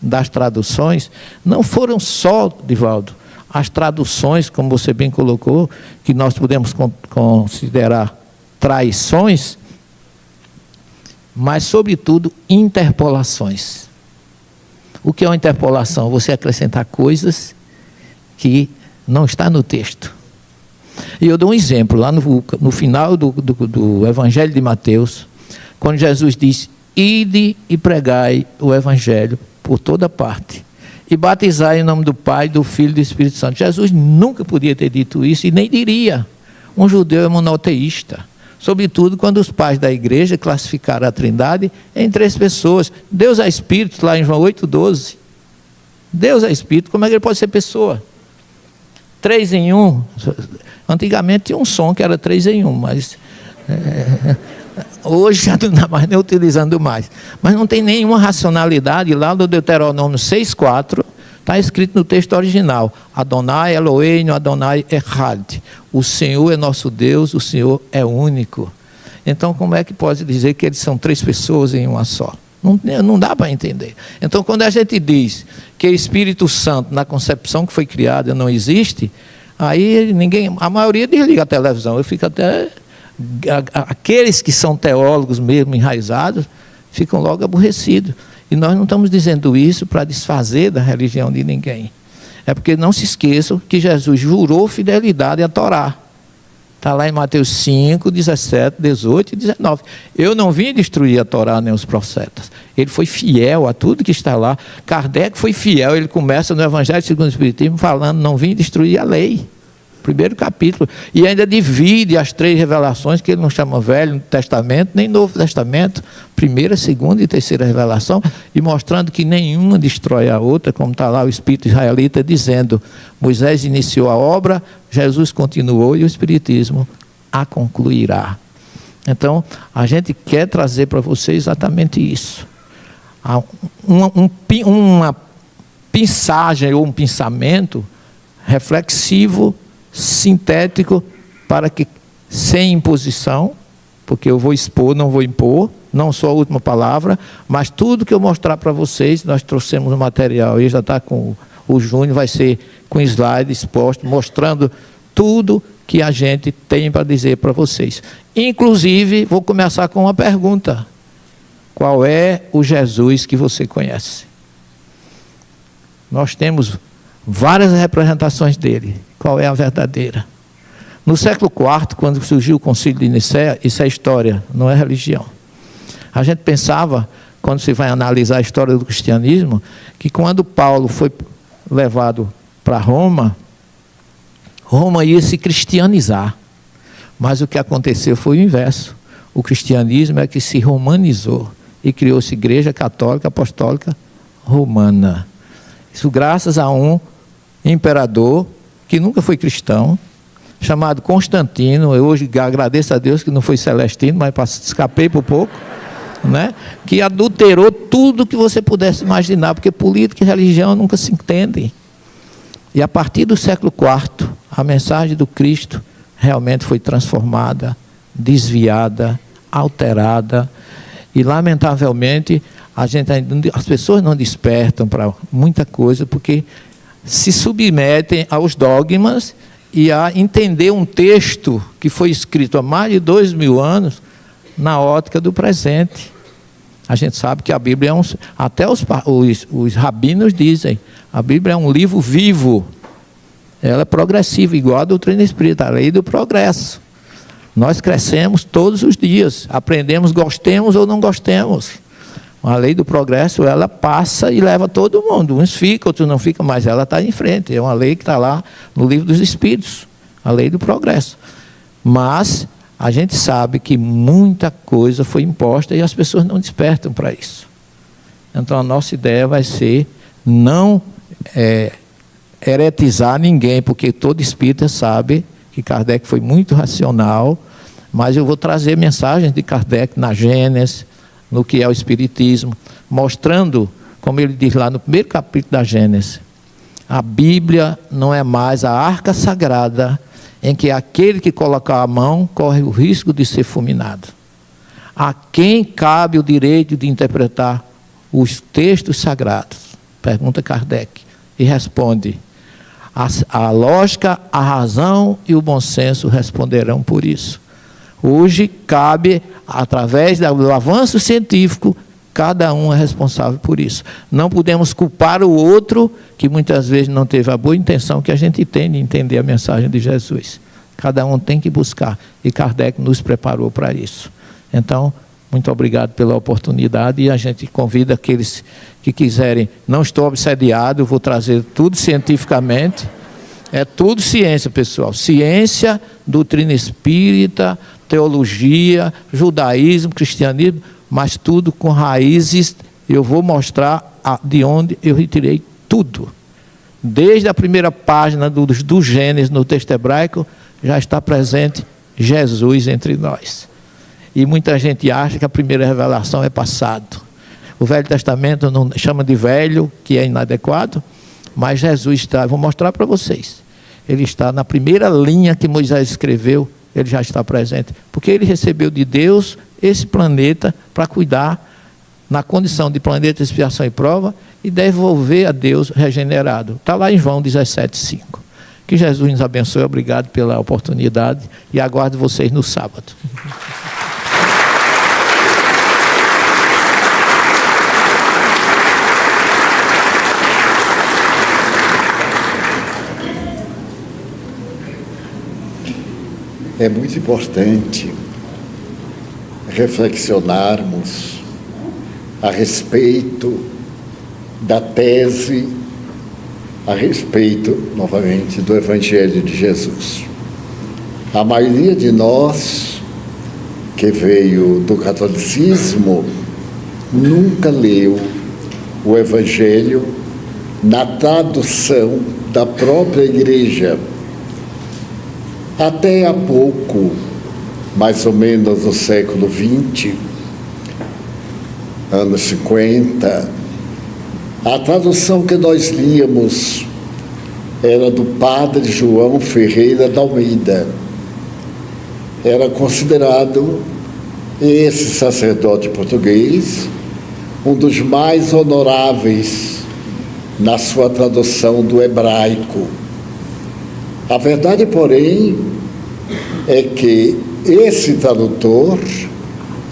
das traduções, não foram só, Divaldo, as traduções, como você bem colocou, que nós podemos considerar traições, mas, sobretudo, interpolações. O que é uma interpolação? Você acrescentar coisas que não está no texto. E eu dou um exemplo, lá no final do Evangelho de Mateus, quando Jesus diz: ide e pregai o Evangelho por toda parte, e batizai em nome do Pai, do Filho e do Espírito Santo. Jesus nunca podia ter dito isso, e nem diria. Um judeu é monoteísta, sobretudo quando os pais da igreja classificaram a Trindade em 3 pessoas. Deus é Espírito, lá em João 8,12. Deus é Espírito, como é que ele pode ser pessoa? 3 em 1. Antigamente tinha um som que era 3 em 1, mas hoje já não está mais nem utilizando mais. Mas não tem nenhuma racionalidade. Lá no Deuteronômio 6,4, está escrito no texto original: Adonai Eloheinu, Adonai Echad. O Senhor é nosso Deus, o Senhor é único. Então, como é que pode dizer que eles são 3 pessoas em uma só? Não dá para entender. Então, quando a gente diz que o Espírito Santo, na concepção que foi criada, não existe, aí a maioria desliga a televisão. Eu fico até... Aqueles que são teólogos mesmo enraizados, ficam logo aborrecidos. E nós não estamos dizendo isso para desfazer da religião de ninguém. É porque não se esqueçam que Jesus jurou fidelidade à Torá. Está lá em Mateus 5, 17, 18 e 19. Eu não vim destruir a Torá nem os profetas. Ele foi fiel a tudo que está lá. Kardec foi fiel. Ele começa no Evangelho segundo o Espiritismo falando: não vim destruir a lei. primeiro capítulo, e ainda divide as 3 revelações, que ele não chama Velho Testamento, nem Novo Testamento, primeira, segunda e terceira revelação, e mostrando que nenhuma destrói a outra, como está lá o Espírito israelita dizendo, Moisés iniciou a obra, Jesus continuou e o Espiritismo a concluirá. Então, a gente quer trazer para vocês exatamente isso. Uma pensagem ou um pensamento reflexivo, sintético, para que, sem imposição, porque eu vou expor, não vou impor, não só a última palavra, mas tudo que eu mostrar para vocês, nós trouxemos o material, e já está com o Júnior, vai ser com slide exposto, mostrando tudo que a gente tem para dizer para vocês. Inclusive, vou começar com uma pergunta. Qual é o Jesus que você conhece? Nós temos várias representações dele. Qual é a verdadeira? No século IV, quando surgiu o Concílio de Nicéia, isso é história, não é religião. A gente pensava, quando se vai analisar a história do cristianismo, que quando Paulo foi levado para Roma, Roma ia se cristianizar. Mas o que aconteceu foi o inverso. O cristianismo é que se romanizou e criou-se Igreja Católica Apostólica Romana. Isso graças a um imperador que nunca foi cristão, chamado Constantino. Eu hoje agradeço a Deus que não foi Celestino, mas escapei por pouco, né? Que adulterou tudo que você pudesse imaginar, porque política e religião nunca se entendem. E a partir do século IV, a mensagem do Cristo realmente foi transformada, desviada, alterada, e lamentavelmente as pessoas não despertam para muita coisa, porque se submetem aos dogmas e a entender um texto que foi escrito há mais de 2000 anos na ótica do presente. A gente sabe que a Bíblia é até os rabinos dizem, a Bíblia é um livro vivo, ela é progressiva, igual a doutrina espírita, a lei do progresso. Nós crescemos todos os dias, aprendemos, gostemos ou não gostemos. A lei do progresso, ela passa e leva todo mundo. Uns ficam, outros não ficam, mas ela está em frente. É uma lei que está lá no livro dos Espíritos, a lei do progresso. Mas a gente sabe que muita coisa foi imposta e as pessoas não despertam para isso. Então a nossa ideia vai ser não heretizar ninguém, porque todo espírita sabe que Kardec foi muito racional, mas eu vou trazer mensagens de Kardec na Gênesis, no que é o Espiritismo, mostrando, como ele diz lá no primeiro capítulo da Gênesis, a Bíblia não é mais a arca sagrada em que aquele que colocar a mão corre o risco de ser fulminado. A quem cabe o direito de interpretar os textos sagrados? Pergunta Kardec. E responde, a lógica, a razão e o bom senso responderão por isso. Hoje cabe, através do avanço científico, cada um é responsável por isso. Não podemos culpar o outro, que muitas vezes não teve a boa intenção que a gente tem de entender a mensagem de Jesus. Cada um tem que buscar, e Kardec nos preparou para isso. Então, muito obrigado pela oportunidade, e a gente convida aqueles que quiserem. Não estou obsediado, vou trazer tudo cientificamente. É tudo ciência, pessoal. Ciência, doutrina espírita, teologia, judaísmo, cristianismo, mas tudo com raízes. Eu vou mostrar de onde eu retirei tudo. Desde a primeira página do Gênesis no texto hebraico, já está presente Jesus entre nós. E muita gente acha que a primeira revelação é passado. O Velho Testamento não chama de velho, que é inadequado, mas Jesus está, vou mostrar para vocês. Ele está na primeira linha que Moisés escreveu, ele já está presente. Porque ele recebeu de Deus esse planeta para cuidar na condição de planeta de expiação e prova e devolver a Deus regenerado. Está lá em João 17,5. Que Jesus nos abençoe, obrigado pela oportunidade e aguardo vocês no sábado.
É muito importante reflexionarmos a respeito da tese a respeito, novamente, do Evangelho de Jesus. A maioria de nós, que veio do catolicismo, nunca leu o Evangelho na tradução da própria igreja. Até há pouco, mais ou menos no século XX, anos 50, a tradução que nós líamos era do padre João Ferreira de Almeida. Era considerado esse sacerdote português um dos mais honoráveis na sua tradução do hebraico. A verdade, porém, é que esse tradutor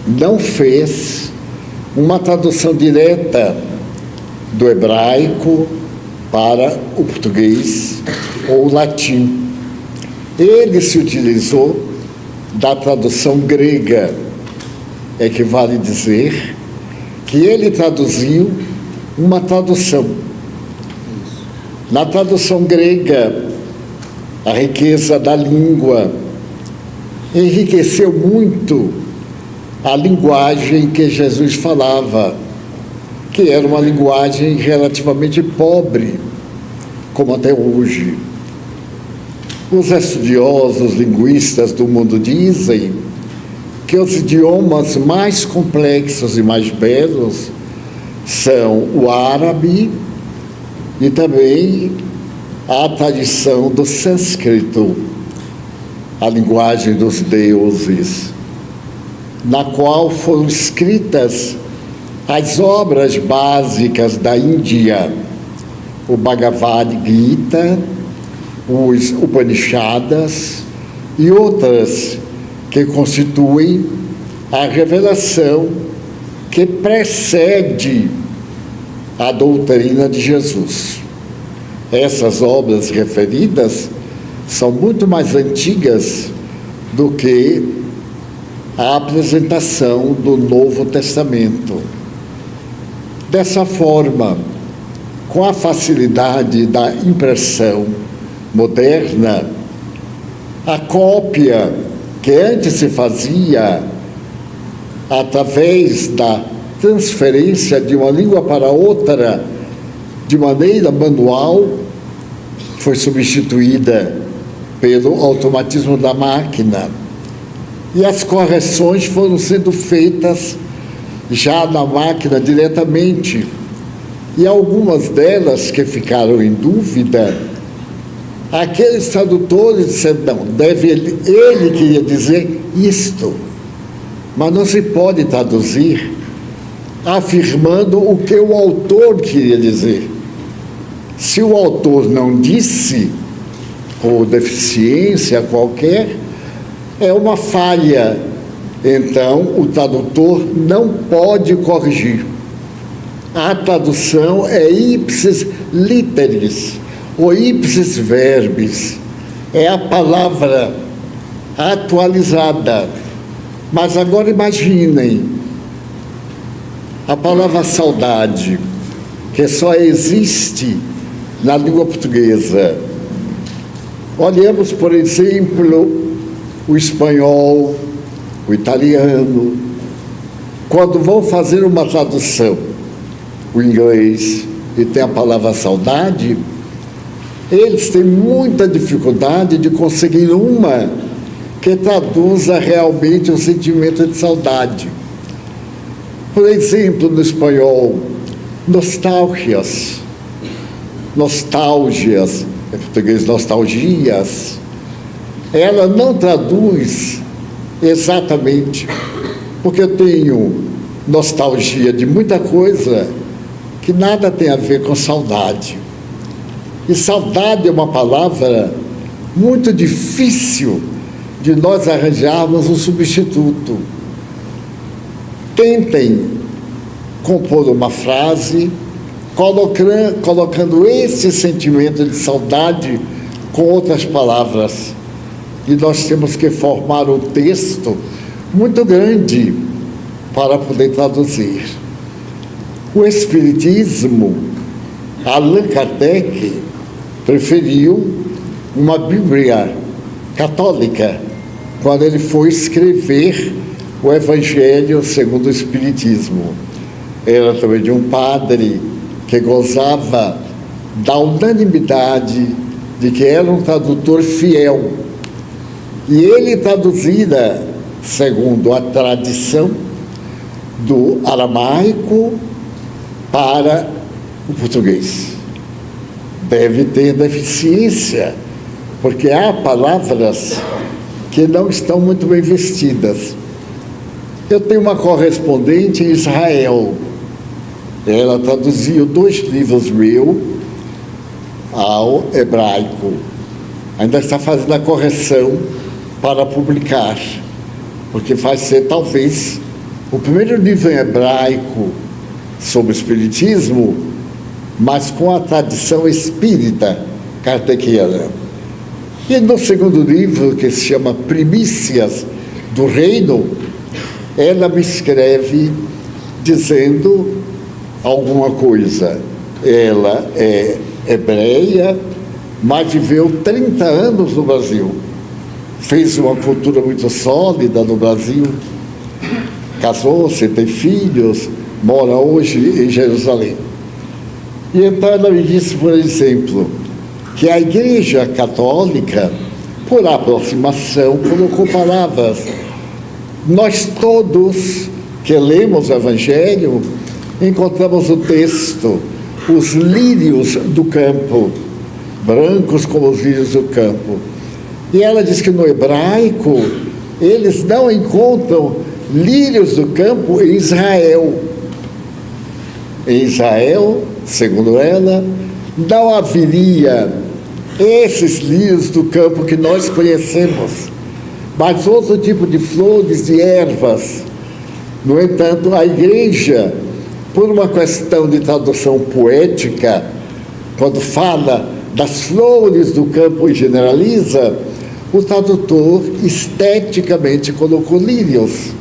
não fez uma tradução direta do hebraico para o português ou o latim. Ele se utilizou da tradução grega. É que vale dizer que ele traduziu uma tradução. Na tradução grega, a riqueza da língua enriqueceu muito a linguagem que Jesus falava, que era uma linguagem relativamente pobre, como até hoje. Os estudiosos linguistas do mundo dizem que os idiomas mais complexos e mais belos são o árabe e também a tradição do sânscrito, a linguagem dos deuses, na qual foram escritas as obras básicas da Índia, o Bhagavad Gita, os Upanishads e outras que constituem a revelação que precede a doutrina de Jesus. Essas obras referidas são muito mais antigas do que a apresentação do Novo Testamento. Dessa forma, com a facilidade da impressão moderna, a cópia que antes se fazia através da transferência de uma língua para outra de maneira manual foi substituída pelo automatismo da máquina. E as correções foram sendo feitas já na máquina diretamente. E algumas delas que ficaram em dúvida, aqueles tradutores disseram, não, ele queria dizer isto. Mas não se pode traduzir afirmando o que o autor queria dizer. Se o autor não disse, ou deficiência qualquer, é uma falha. Então, o tradutor não pode corrigir. A tradução é ipsis literis, ou ipsis verbis. É a palavra atualizada. Mas agora imaginem, a palavra saudade, que só existe na língua portuguesa. Olhemos, por exemplo, o espanhol, o italiano. Quando vão fazer uma tradução, o inglês, e tem a palavra saudade, eles têm muita dificuldade de conseguir uma que traduza realmente o sentimento de saudade. Por exemplo, no espanhol, nostálgias, em português, nostalgias, ela não traduz exatamente, porque eu tenho nostalgia de muita coisa que nada tem a ver com saudade. E saudade é uma palavra muito difícil de nós arranjarmos um substituto. Tentem compor uma frase colocando esse sentimento de saudade com outras palavras. E nós temos que formar um texto muito grande para poder traduzir. O Espiritismo, Allan Kardec, preferiu uma Bíblia católica quando ele foi escrever o Evangelho segundo o Espiritismo. Era também de um padre que gozava da unanimidade de que era um tradutor fiel. E ele traduzira, segundo a tradição, do aramaico para o português. Deve ter deficiência, porque há palavras que não estão muito bem vestidas. Eu tenho uma correspondente em Israel. Ela traduziu 2 livros meus ao hebraico. Ainda está fazendo a correção para publicar, porque vai ser talvez o primeiro livro em hebraico sobre o espiritismo, mas com a tradição espírita kardeciana. E no segundo livro, que se chama Primícias do Reino, ela me escreve dizendo alguma coisa. Ela é hebreia, mas viveu 30 anos no Brasil. Fez uma cultura muito sólida no Brasil. Casou-se, tem filhos, mora hoje em Jerusalém. E então ela me disse, por exemplo, que a Igreja Católica, por aproximação, colocou palavras. Nós todos que lemos o Evangelho, encontramos o texto, os lírios do campo, brancos como os lírios do campo. E ela diz que no hebraico, eles não encontram lírios do campo em Israel. Em Israel, segundo ela, não haveria esses lírios do campo que nós conhecemos, mas outro tipo de flores, de ervas. No entanto, a Igreja, por uma questão de tradução poética, quando fala das flores do campo e generaliza, o tradutor esteticamente colocou lírios,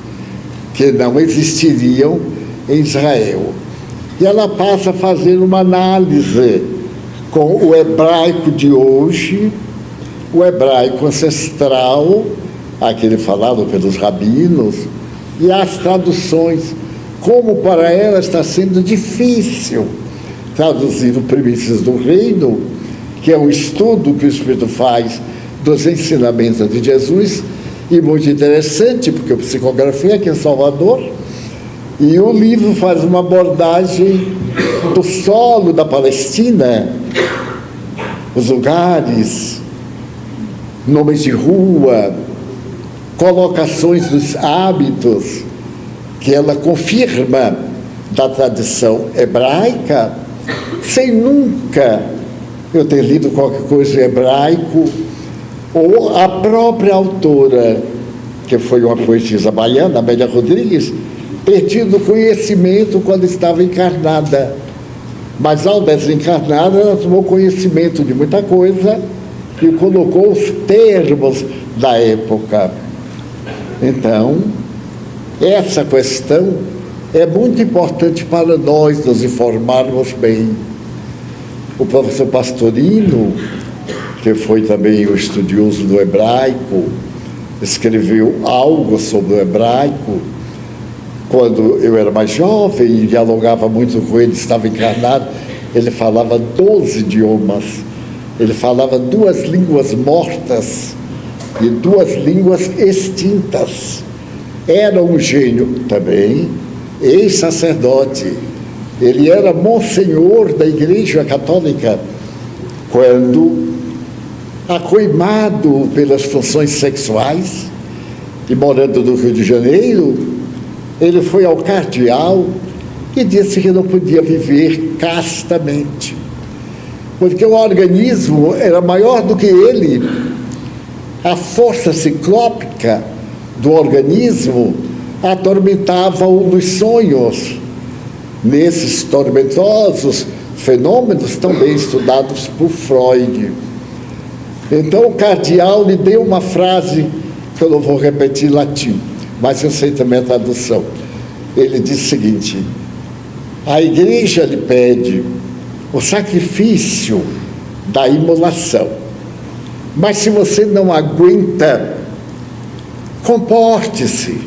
que não existiriam em Israel. E ela passa a fazer uma análise com o hebraico de hoje, o hebraico ancestral, aquele falado pelos rabinos, e as traduções, como para ela está sendo difícil traduzir o Primícias do Reino, que é um estudo que o Espírito faz dos ensinamentos de Jesus, e muito interessante, porque eu psicografei aqui em Salvador, e o livro faz uma abordagem do solo da Palestina, os lugares, nomes de rua, colocações dos hábitos, que ela confirma da tradição hebraica, sem nunca eu ter lido qualquer coisa em hebraico, ou a própria autora, que foi uma poetisa baiana, Amélia Rodrigues, ter tido conhecimento quando estava encarnada. Mas ao desencarnar, ela tomou conhecimento de muita coisa e colocou os termos da época. Então, essa questão é muito importante para nós nos informarmos bem. O professor Pastorino, que foi também o estudioso do hebraico, escreveu algo sobre o hebraico. Quando eu era mais jovem e dialogava muito com ele, estava encarnado, ele falava 12 idiomas. Ele falava 2 línguas mortas e 2 línguas extintas. Era um gênio também, ex-sacerdote. Ele era monsenhor da Igreja Católica, quando, acoimado pelas funções sexuais, e morando no Rio de Janeiro, ele foi ao cardeal e disse que não podia viver castamente, porque o organismo era maior do que ele. A força ciclópica do organismo atormentava-o nos sonhos. Nesses tormentosos fenômenos também estudados por Freud. Então o cardeal lhe deu uma frase que eu não vou repetir em latim, mas eu sei também a tradução. Ele disse o seguinte: a Igreja lhe pede o sacrifício da imolação. Mas se você não aguenta, comporte-se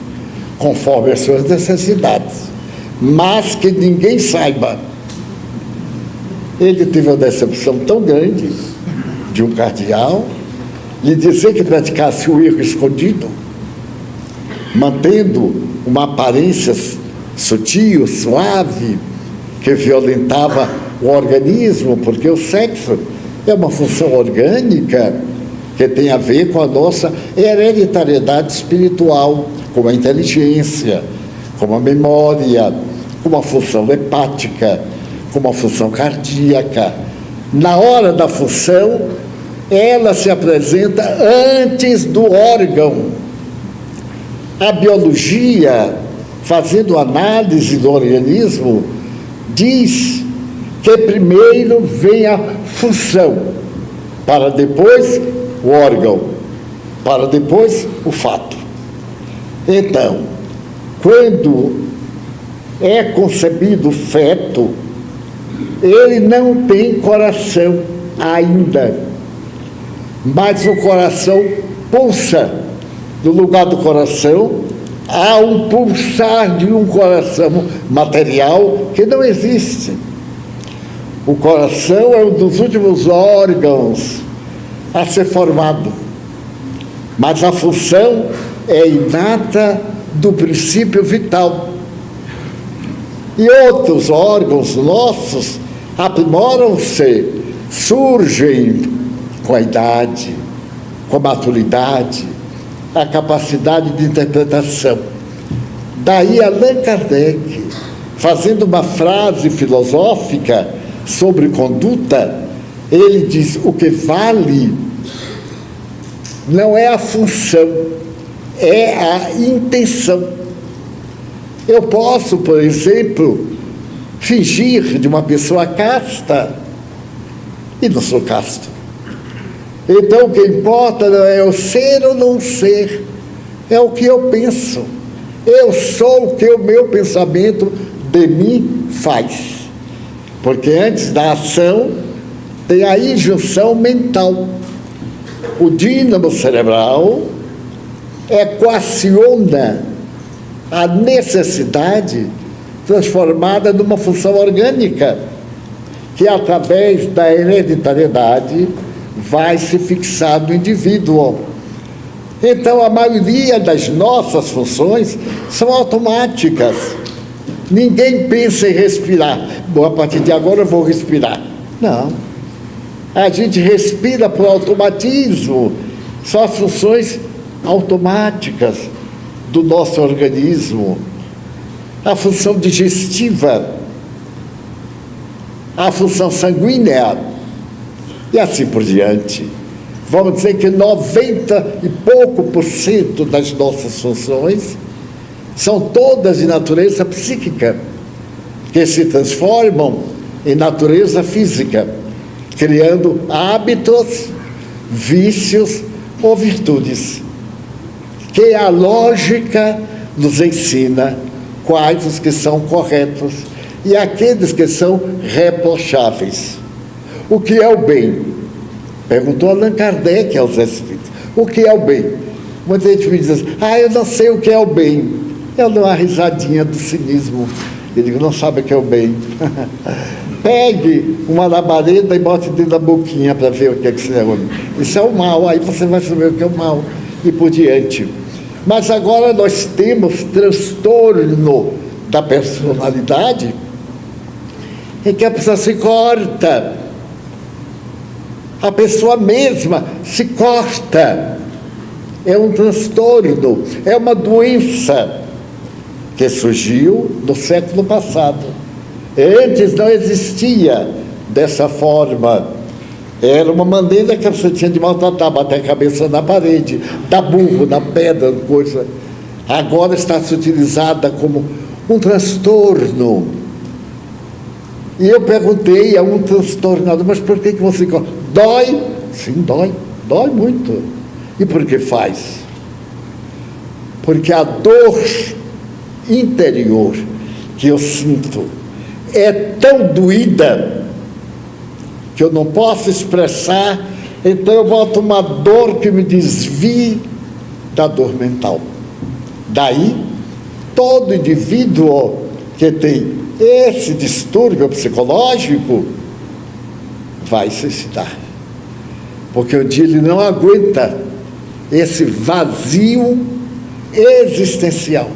conforme as suas necessidades, mas que ninguém saiba. Ele teve uma decepção tão grande de um cardeal lhe dizer que praticasse o erro escondido, mantendo uma aparência sutil, suave, que violentava o organismo, porque o sexo é uma função orgânica que tem a ver com a nossa hereditariedade espiritual, com a inteligência, com a memória, com a função hepática, com a função cardíaca. Na hora da função, ela se apresenta antes do órgão. A biologia, fazendo análise do organismo, diz que primeiro vem a função, para depois o órgão, para depois o fato. Então, quando é concebido o feto, ele não tem coração ainda, mas o coração pulsa. No lugar do coração, há um pulsar de um coração material que não existe. O coração é um dos últimos órgãos a ser formado, mas a função é inata do princípio vital. E outros órgãos nossos aprimoram-se, surgem com a idade, com a maturidade, a capacidade de interpretação. Daí Allan Kardec, fazendo uma frase filosófica sobre conduta, ele diz: o que vale não é a função, é a intenção. Eu posso, por exemplo, fingir de uma pessoa casta e não sou casto. Então, o que importa não é eu ser ou não ser, é o que eu penso. Eu sou o que o meu pensamento de mim faz. Porque antes da ação, tem a injunção mental. O dínamo cerebral equaciona a necessidade transformada numa função orgânica, que através da hereditariedade vai se fixar no indivíduo. Então, a maioria das nossas funções são automáticas. Ninguém pensa em respirar. Bom, a partir de agora eu vou respirar. Não. A gente respira por automatismo. São as funções automáticas do nosso organismo. A função digestiva, a função sanguínea, e assim por diante. Vamos dizer que 90 e pouco % das nossas funções são todas de natureza psíquica, que se transformam em natureza física, criando hábitos, vícios ou virtudes, que a lógica nos ensina quais os que são corretos e aqueles que são reprocháveis. O que é o bem? Perguntou Allan Kardec aos espíritos. O que é o bem? Muita gente me diz assim: eu não sei o que é o bem. Eu dou uma risadinha do cinismo. Eu digo: não sabe o que é o bem. Pegue uma labareda e bote dentro da boquinha para ver o que é que você é. Isso é o mal, aí você vai saber o que é o mal. E por diante. Mas agora nós temos transtorno da personalidade, em que a pessoa se corta. A pessoa mesma se corta. É um transtorno, é uma doença que surgiu no século passado. Antes não existia dessa forma. Era uma maneira que você tinha de maltratar, bater a cabeça na parede, dar burro na pedra, coisa. Agora está se utilizada como um transtorno. E eu perguntei a um transtornado: mas por que você corta? Dói? Sim, dói. Dói muito. E por que faz? Porque a dor interior que eu sinto é tão doída que eu não posso expressar, então eu boto uma dor que me desvie da dor mental. Daí, todo indivíduo que tem esse distúrbio psicológico vai suicidar. Porque um dia ele não aguenta esse vazio existencial.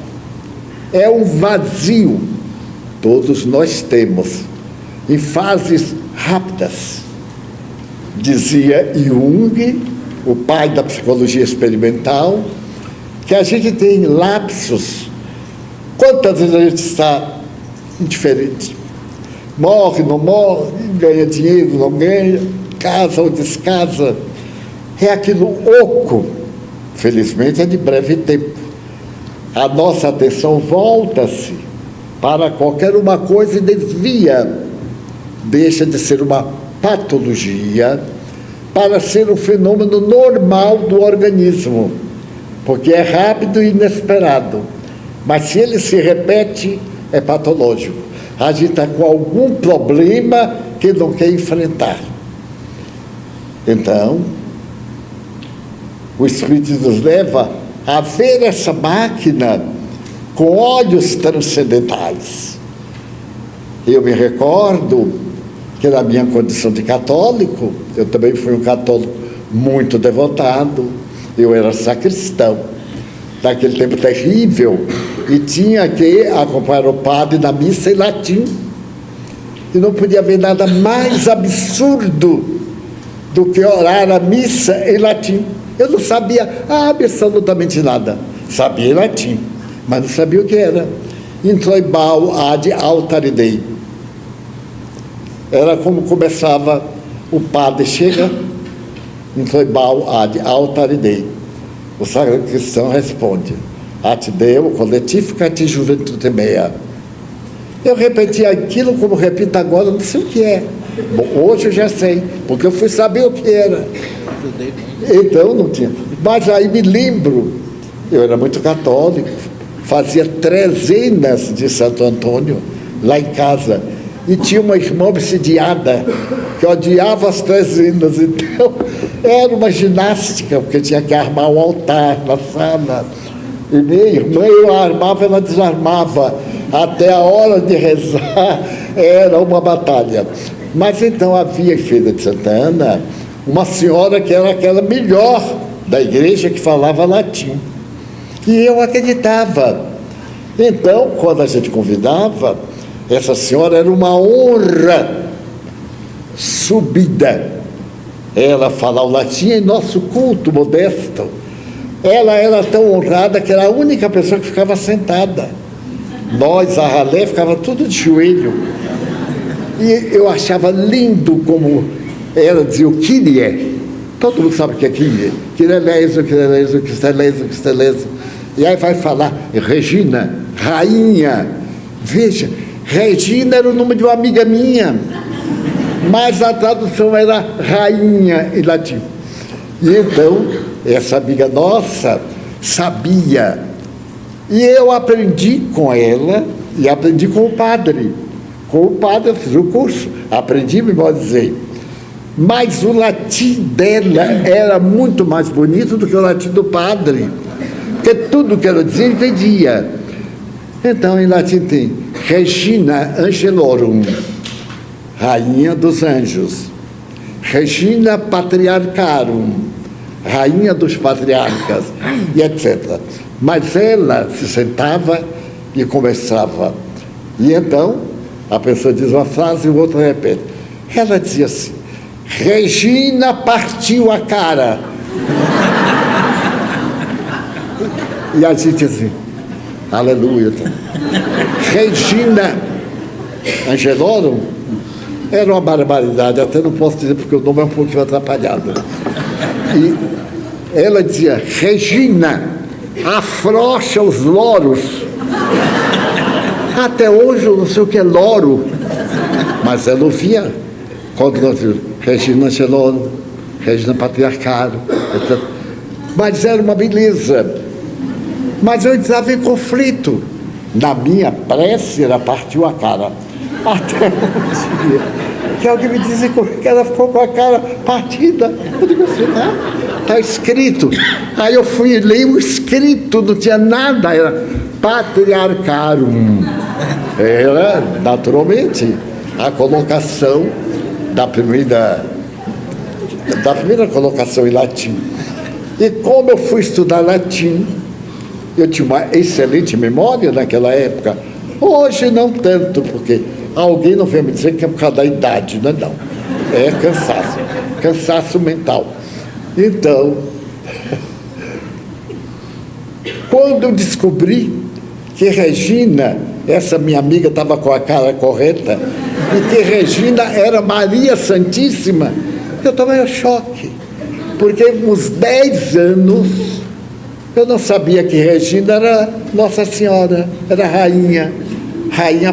É um vazio. Todos nós temos, em fases rápidas. Dizia Jung, o pai da psicologia experimental, que a gente tem lapsos. Quantas vezes a gente está indiferente? Morre, não morre, ganha dinheiro, não ganha, casa ou descasa. É aquilo oco. Felizmente é de breve tempo. A nossa atenção volta-se para qualquer uma coisa e desvia. Deixa de ser uma patologia para ser um fenômeno normal do organismo, porque é rápido e inesperado. Mas se ele se repete, é patológico. A gente está com algum problema que não quer enfrentar. Então, o Espírito nos leva a ver essa máquina com olhos transcendentais. Eu me recordo que na minha condição de católico, eu também fui um católico muito devotado, eu era sacristão, naquele tempo terrível, e tinha que acompanhar o padre na missa em latim, e não podia haver nada mais absurdo do que orar a missa em latim. Eu não sabia absolutamente nada, sabia em latim, mas não sabia o que era. Introibal ad altare Dei. Era como começava, o padre chega, introibal ad altare Dei. O sacristão responde, at Deo coletificat juventude mea. Eu repeti aquilo como repito agora, não sei o que é. Bom, hoje eu já sei, porque eu fui saber o que era. Então não tinha. Mas aí me lembro, eu era muito católico, fazia trezenas de Santo Antônio lá em casa, e tinha uma irmã obsidiada que odiava as trezenas, então era uma ginástica, porque tinha que armar um altar na sala, e minha irmã, eu armava, ela desarmava, até a hora de rezar era uma batalha. Mas então havia em Feira de Santana uma senhora que era aquela melhor da igreja, que falava latim, e eu acreditava. Então, quando a gente convidava, essa senhora era uma honra subida ela falar o latim em nosso culto modesto. Ela era tão honrada que era a única pessoa que ficava sentada. Nós, a ralé, ficava tudo de joelho. E eu achava lindo como ela dizia o Kyrie. Todo mundo sabe o que é Kyrie. Kyrielezo, Kyrielezo, Cristelezo, Cristelezo. E aí vai falar Regina, rainha. Veja, Regina era o nome de uma amiga minha, mas a tradução era rainha em latim. E então, essa amiga nossa sabia. E eu aprendi com ela e aprendi com o padre. Com o padre eu fiz o curso, aprendi, me pode dizer. Mas o latim dela era muito mais bonito do que o latim do padre, porque tudo que ela dizia, entendia. Então, em latim tem Regina Angelorum, rainha dos anjos. Regina Patriarcharum, rainha dos patriarcas, e etc. Mas ela se sentava e conversava. E então, a pessoa diz uma frase e o outro repete. Ela dizia assim, Regina partiu a cara. E a gente assim, aleluia. Regina Angelorum era uma barbaridade, até não posso dizer porque o nome é um pouquinho atrapalhado. E ela dizia, Regina, afrouxa os loros. Até hoje eu não sei o que é loro, mas ela ouvia quando nós vimos Regina Angelorum, Regina Patriarcharum, etc. Mas era uma beleza. Mas eu estava em conflito. Na minha prece, ela partiu a cara. Até um dia que alguém me disse que ela ficou com a cara partida. Eu digo assim, né? Está escrito. Aí eu fui ler o escrito, não tinha nada, era patriarcarum. Era, naturalmente, a colocação da primeira colocação em latim. E como eu fui estudar latim, eu tinha uma excelente memória naquela época. Hoje não tanto, porque alguém não vem me dizer que é por causa da idade, não é não. É cansaço mental. Então, quando eu descobri que Regina, essa minha amiga estava com a cara correta, e que Regina era Maria Santíssima, eu tomei um choque, porque uns 10 anos eu não sabia que Regina era Nossa Senhora, era rainha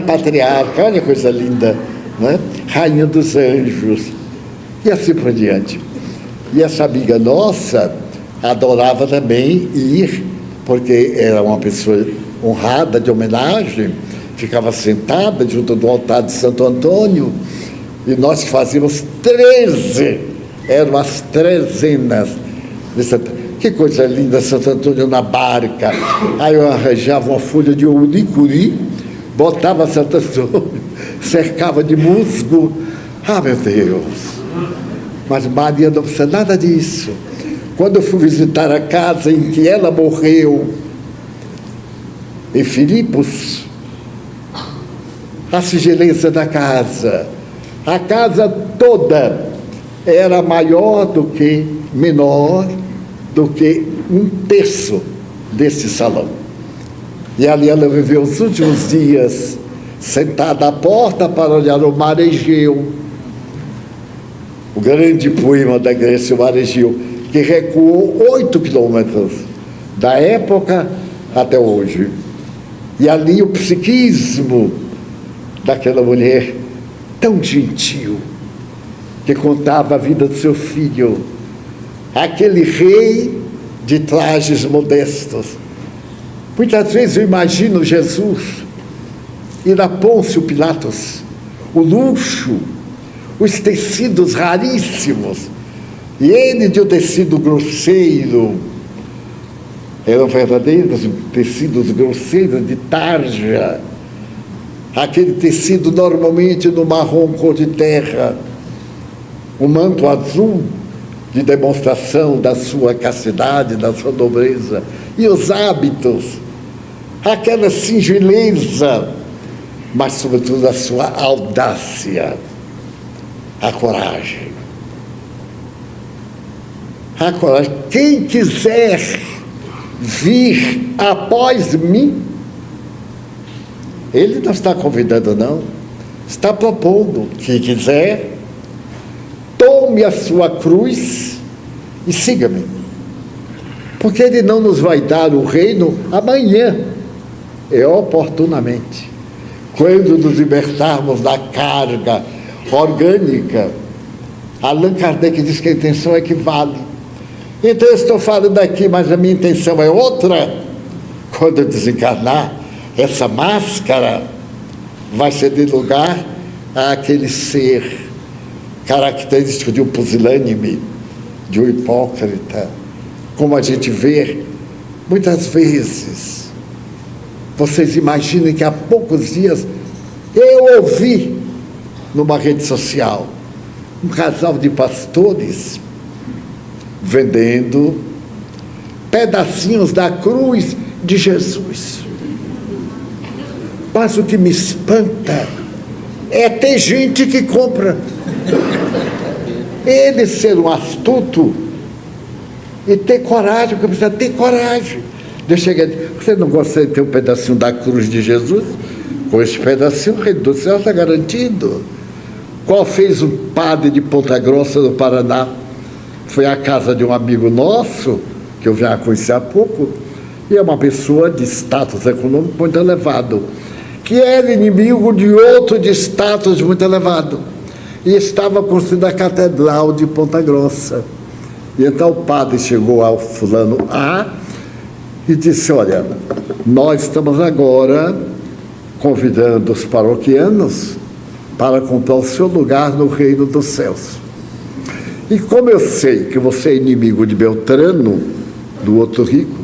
patriarca, olha que coisa linda, né? Rainha dos anjos, e assim por diante. E essa amiga nossa adorava também ir, porque era uma pessoa honrada, de homenagem, ficava sentada junto do altar de Santo Antônio, e nós fazíamos 13, eram as trezenas de Santo. Que coisa linda, Santo Antônio na barca. Aí eu arranjava uma folha de unicuri, botava Santo Antônio, cercava de musgo. Ah, meu Deus! Mas Maria não precisa nada disso. Quando eu fui visitar a casa em que ela morreu, em Filipos, a singeleza da casa, a casa toda era menor do que 1/3 desse salão. E ali ela viveu os últimos dias, sentada à porta para olhar o mar Egeu, o grande poema da Grécia, o mar Egeu, que recuou 8 quilômetros da época até hoje. E ali o psiquismo daquela mulher tão gentil, que contava a vida do seu filho, aquele rei de trajes modestos. Muitas vezes eu imagino Jesus ir a Pôncio Pilatos, o luxo, os tecidos raríssimos, e ele de um tecido grosseiro, eram verdadeiros tecidos grosseiros de tarja, aquele tecido normalmente no marrom cor de terra, um manto azul de demonstração da sua castidade, da sua nobreza, e os hábitos, aquela singeleza, mas sobretudo a sua audácia, a coragem. A coragem. Quem quiser vir após mim, ele não está convidando, não, está propondo. Quem quiser, tome a sua cruz e siga-me, porque ele não nos vai dar o reino amanhã, é oportunamente, quando nos libertarmos da carga orgânica. Allan Kardec diz que a intenção é que vale. Então eu estou falando aqui, mas a minha intenção é outra. Quando eu desencarnar, essa máscara vai ceder lugar àquele ser característico de um pusilânime, de um hipócrita, como a gente vê muitas vezes. Vocês imaginem que há poucos dias eu ouvi numa rede social um casal de pastores vendendo pedacinhos da cruz de Jesus. Mas o que me espanta é ter gente que compra. Ele ser um astuto e ter coragem, porque precisa ter coragem. Eu cheguei a dizer, você não gostaria de ter um pedacinho da cruz de Jesus? Com esse pedacinho, o reino do céu está garantido. Qual fez um padre de Ponta Grossa, no Paraná? Foi à casa de um amigo nosso, que eu já conheci há pouco, e é uma pessoa de status econômico muito elevado, que era inimigo de outro de status muito elevado, e estava construindo a catedral de Ponta Grossa. E então o padre chegou ao fulano A e disse, olha, nós estamos agora convidando os paroquianos para comprar o seu lugar no reino dos céus. E como eu sei que você é inimigo de Beltrano, do outro rico,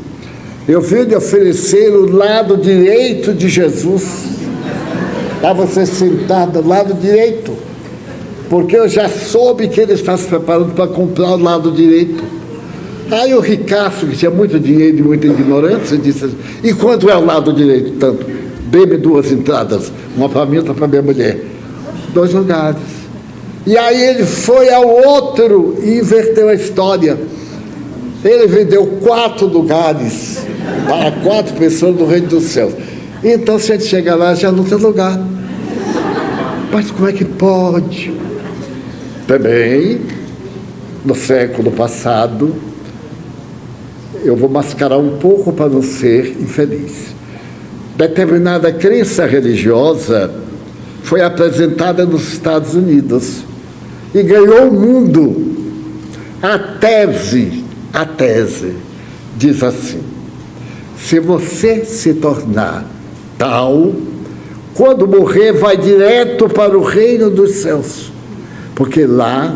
eu vim lhe oferecer o lado direito de Jesus, para você sentar do lado direito, porque eu já soube que ele está se preparando para comprar o lado direito. Aí o ricaço, que tinha muito dinheiro e muita ignorância, disse assim: e quanto é o lado direito? Tanto. Dê-me 2 entradas, uma para mim e outra para minha mulher. 2 lugares. E aí ele foi ao outro e inverteu a história. Ele vendeu 4 lugares para 4 pessoas no reino dos céus. Então, se a gente chegar lá, já não tem lugar. Mas como é que pode? Também, no século passado, eu vou mascarar um pouco para não ser infeliz. Determinada crença religiosa foi apresentada nos Estados Unidos e ganhou o mundo. A tese diz assim: se você se tornar tal, quando morrer vai direto para o reino dos céus, porque lá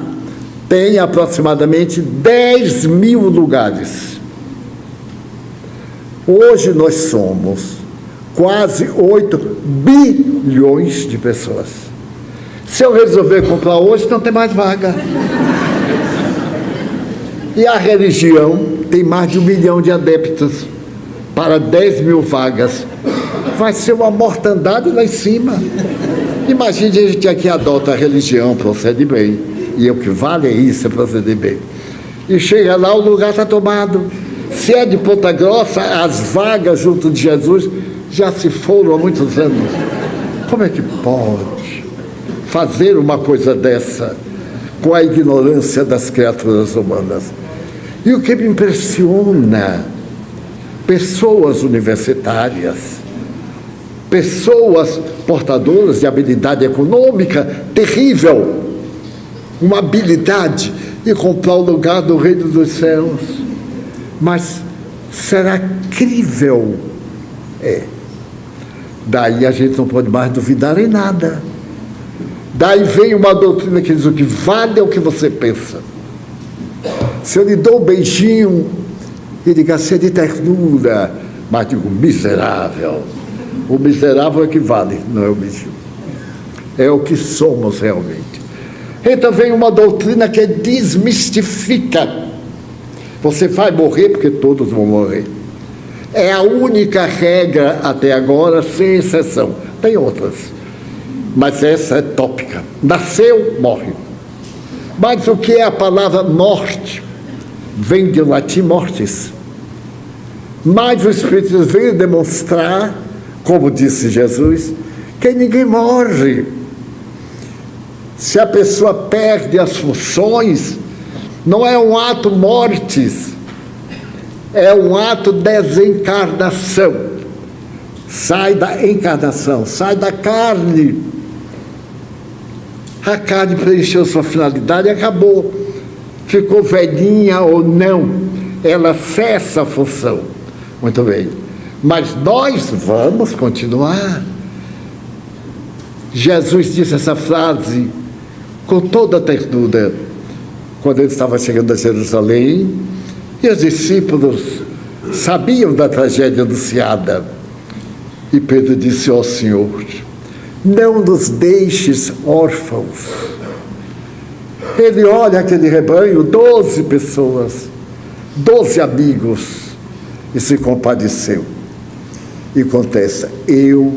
tem aproximadamente 10.000 lugares. Hoje nós somos quase 8 bilhões de pessoas. Se eu resolver comprar hoje, não tem mais vaga. E a religião tem mais de 1 milhão de adeptos para 10.000 vagas. Vai ser uma mortandade lá em cima. Imagine a gente aqui adota a religião, procede bem. E o que vale é isso, é proceder bem. E chega lá, o lugar está tomado. Se é de Ponta Grossa, as vagas junto de Jesus já se foram há muitos anos. Como é que pode fazer uma coisa dessa com a ignorância das criaturas humanas? E o que me impressiona, pessoas universitárias, pessoas portadoras de habilidade econômica terrível, uma habilidade de comprar o lugar do reino dos céus. Mas será crível? É. Daí a gente não pode mais duvidar em nada. Daí vem uma doutrina que diz: o que vale é o que você pensa. Se eu lhe dou um beijinho e diga assim, de ternura, mas digo miserável. O miserável é que vale, não é o beijinho. É o que somos realmente. Então vem uma doutrina que desmistifica. Você vai morrer porque todos vão morrer. É a única regra até agora, sem exceção. Tem outras, mas essa é tópica. Nasceu, morre. Mas o que é a palavra morte? Vem do latim mortis. Mas o Espírito veio demonstrar, como disse Jesus, que ninguém morre. Se a pessoa perde as funções, não é um ato mortis, é um ato desencarnação. Sai da encarnação, sai da carne. A carne preencheu sua finalidade e acabou. Ficou velhinha ou não, ela cessa a função. Muito bem. Mas nós vamos continuar. Jesus disse essa frase com toda a ternura, quando ele estava chegando a Jerusalém, e os discípulos sabiam da tragédia anunciada. E Pedro disse ao Senhor: não nos deixes órfãos. Ele olha aquele rebanho, 12 pessoas, 12 amigos, e se compadeceu. E contesta: eu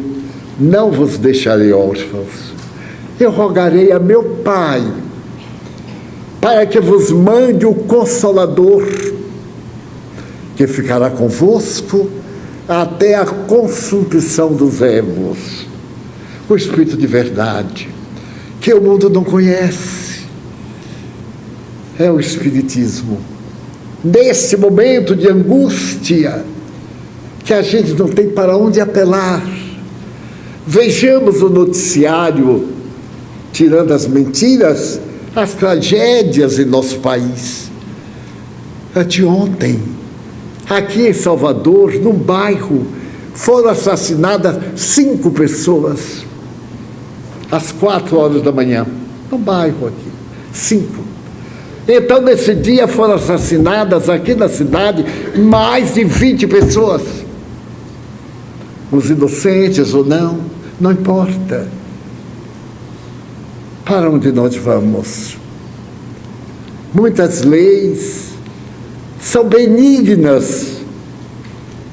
não vos deixarei órfãos. Eu rogarei a meu Pai para que vos mande o Consolador, que ficará convosco até a consumpção dos ermos. O Espírito de verdade, que o mundo não conhece, é o Espiritismo. Nesse momento de angústia, que a gente não tem para onde apelar, vejamos o noticiário, tirando as mentiras, as tragédias em nosso país. Anteontem, aqui em Salvador, num bairro, foram assassinadas 5 pessoas, às 4 horas da manhã, no bairro aqui, 5. Então, nesse dia foram assassinadas aqui na cidade mais de 20 pessoas. Os inocentes ou não, não importa. Para onde nós vamos? Muitas leis são benignas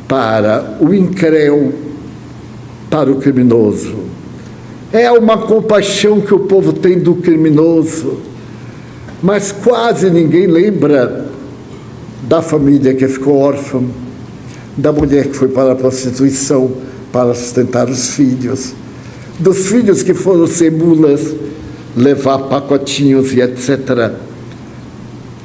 para o incréu, para o criminoso. É uma compaixão que o povo tem do criminoso, mas quase ninguém lembra da família que ficou órfã, da mulher que foi para a prostituição para sustentar os filhos, dos filhos que foram ser mulas, levar pacotinhos e etc.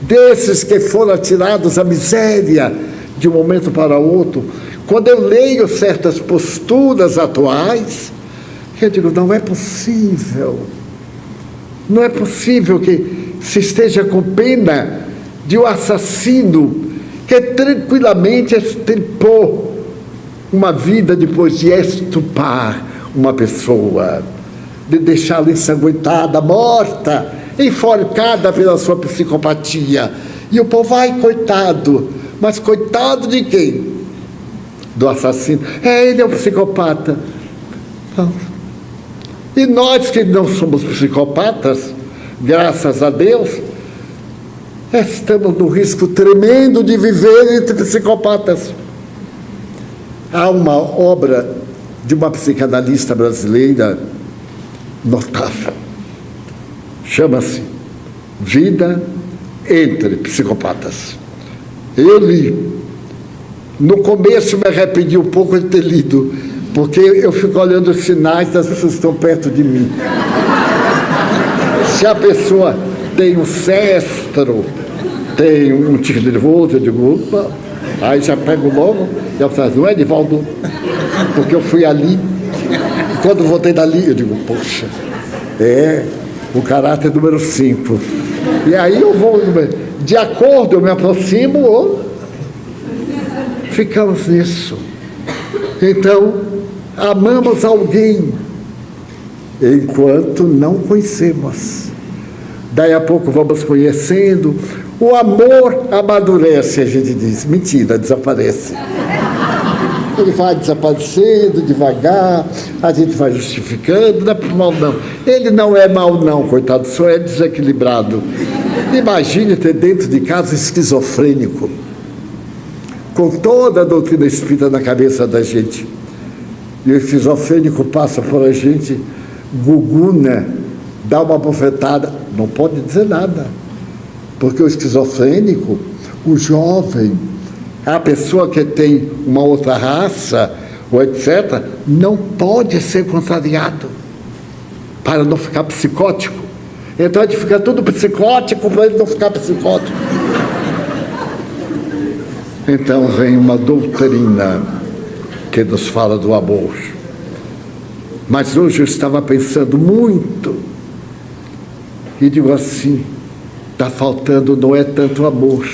Desses que foram atirados à miséria de um momento para outro. Quando eu leio certas posturas atuais, eu digo, não é possível. Não é possível que se esteja com pena de um assassino que tranquilamente extirpou uma vida depois de estuprar uma pessoa, de deixá-la ensanguentada, morta, enforcada pela sua psicopatia. E o povo, ai, coitado. Mas coitado de quem? Do assassino. Ele é um psicopata. Não. E nós que não somos psicopatas, graças a Deus, estamos no risco tremendo de viver entre psicopatas. Há uma obra de uma psicanalista brasileira notável. Chama-se Vida entre Psicopatas. Eu li. No começo me arrependi um pouco de ter lido, porque eu fico olhando os sinais das pessoas que estão perto de mim. Se a pessoa tem um cestro, tem um tique nervoso, eu digo, opa, aí já pego logo, e eu falo, não é, Edivaldo? Porque eu fui ali, e quando voltei dali, eu digo, poxa, o caráter número 5. E aí eu vou, de acordo, eu me aproximo ou ficamos nisso. Então, amamos alguém enquanto não conhecemos. Daí a pouco vamos conhecendo. O amor amadurece, a gente diz. Mentira, desaparece. Ele vai desaparecendo devagar, a gente vai justificando, não é por mal não. Ele não é mal não, coitado, só é desequilibrado. Imagine ter dentro de casa um esquizofrênico, com toda a doutrina espírita na cabeça da gente. E o esquizofrênico passa por a gente, guguna, dá uma bofetada, não pode dizer nada. Porque o esquizofrênico, o jovem, a pessoa que tem uma outra raça, ou etc., não pode ser contrariado para não ficar psicótico. Então a gente fica tudo psicótico para ele não ficar psicótico. Então vem uma doutrina que nos fala do amor. Mas hoje eu estava pensando muito e digo assim, está faltando, não é tanto amor,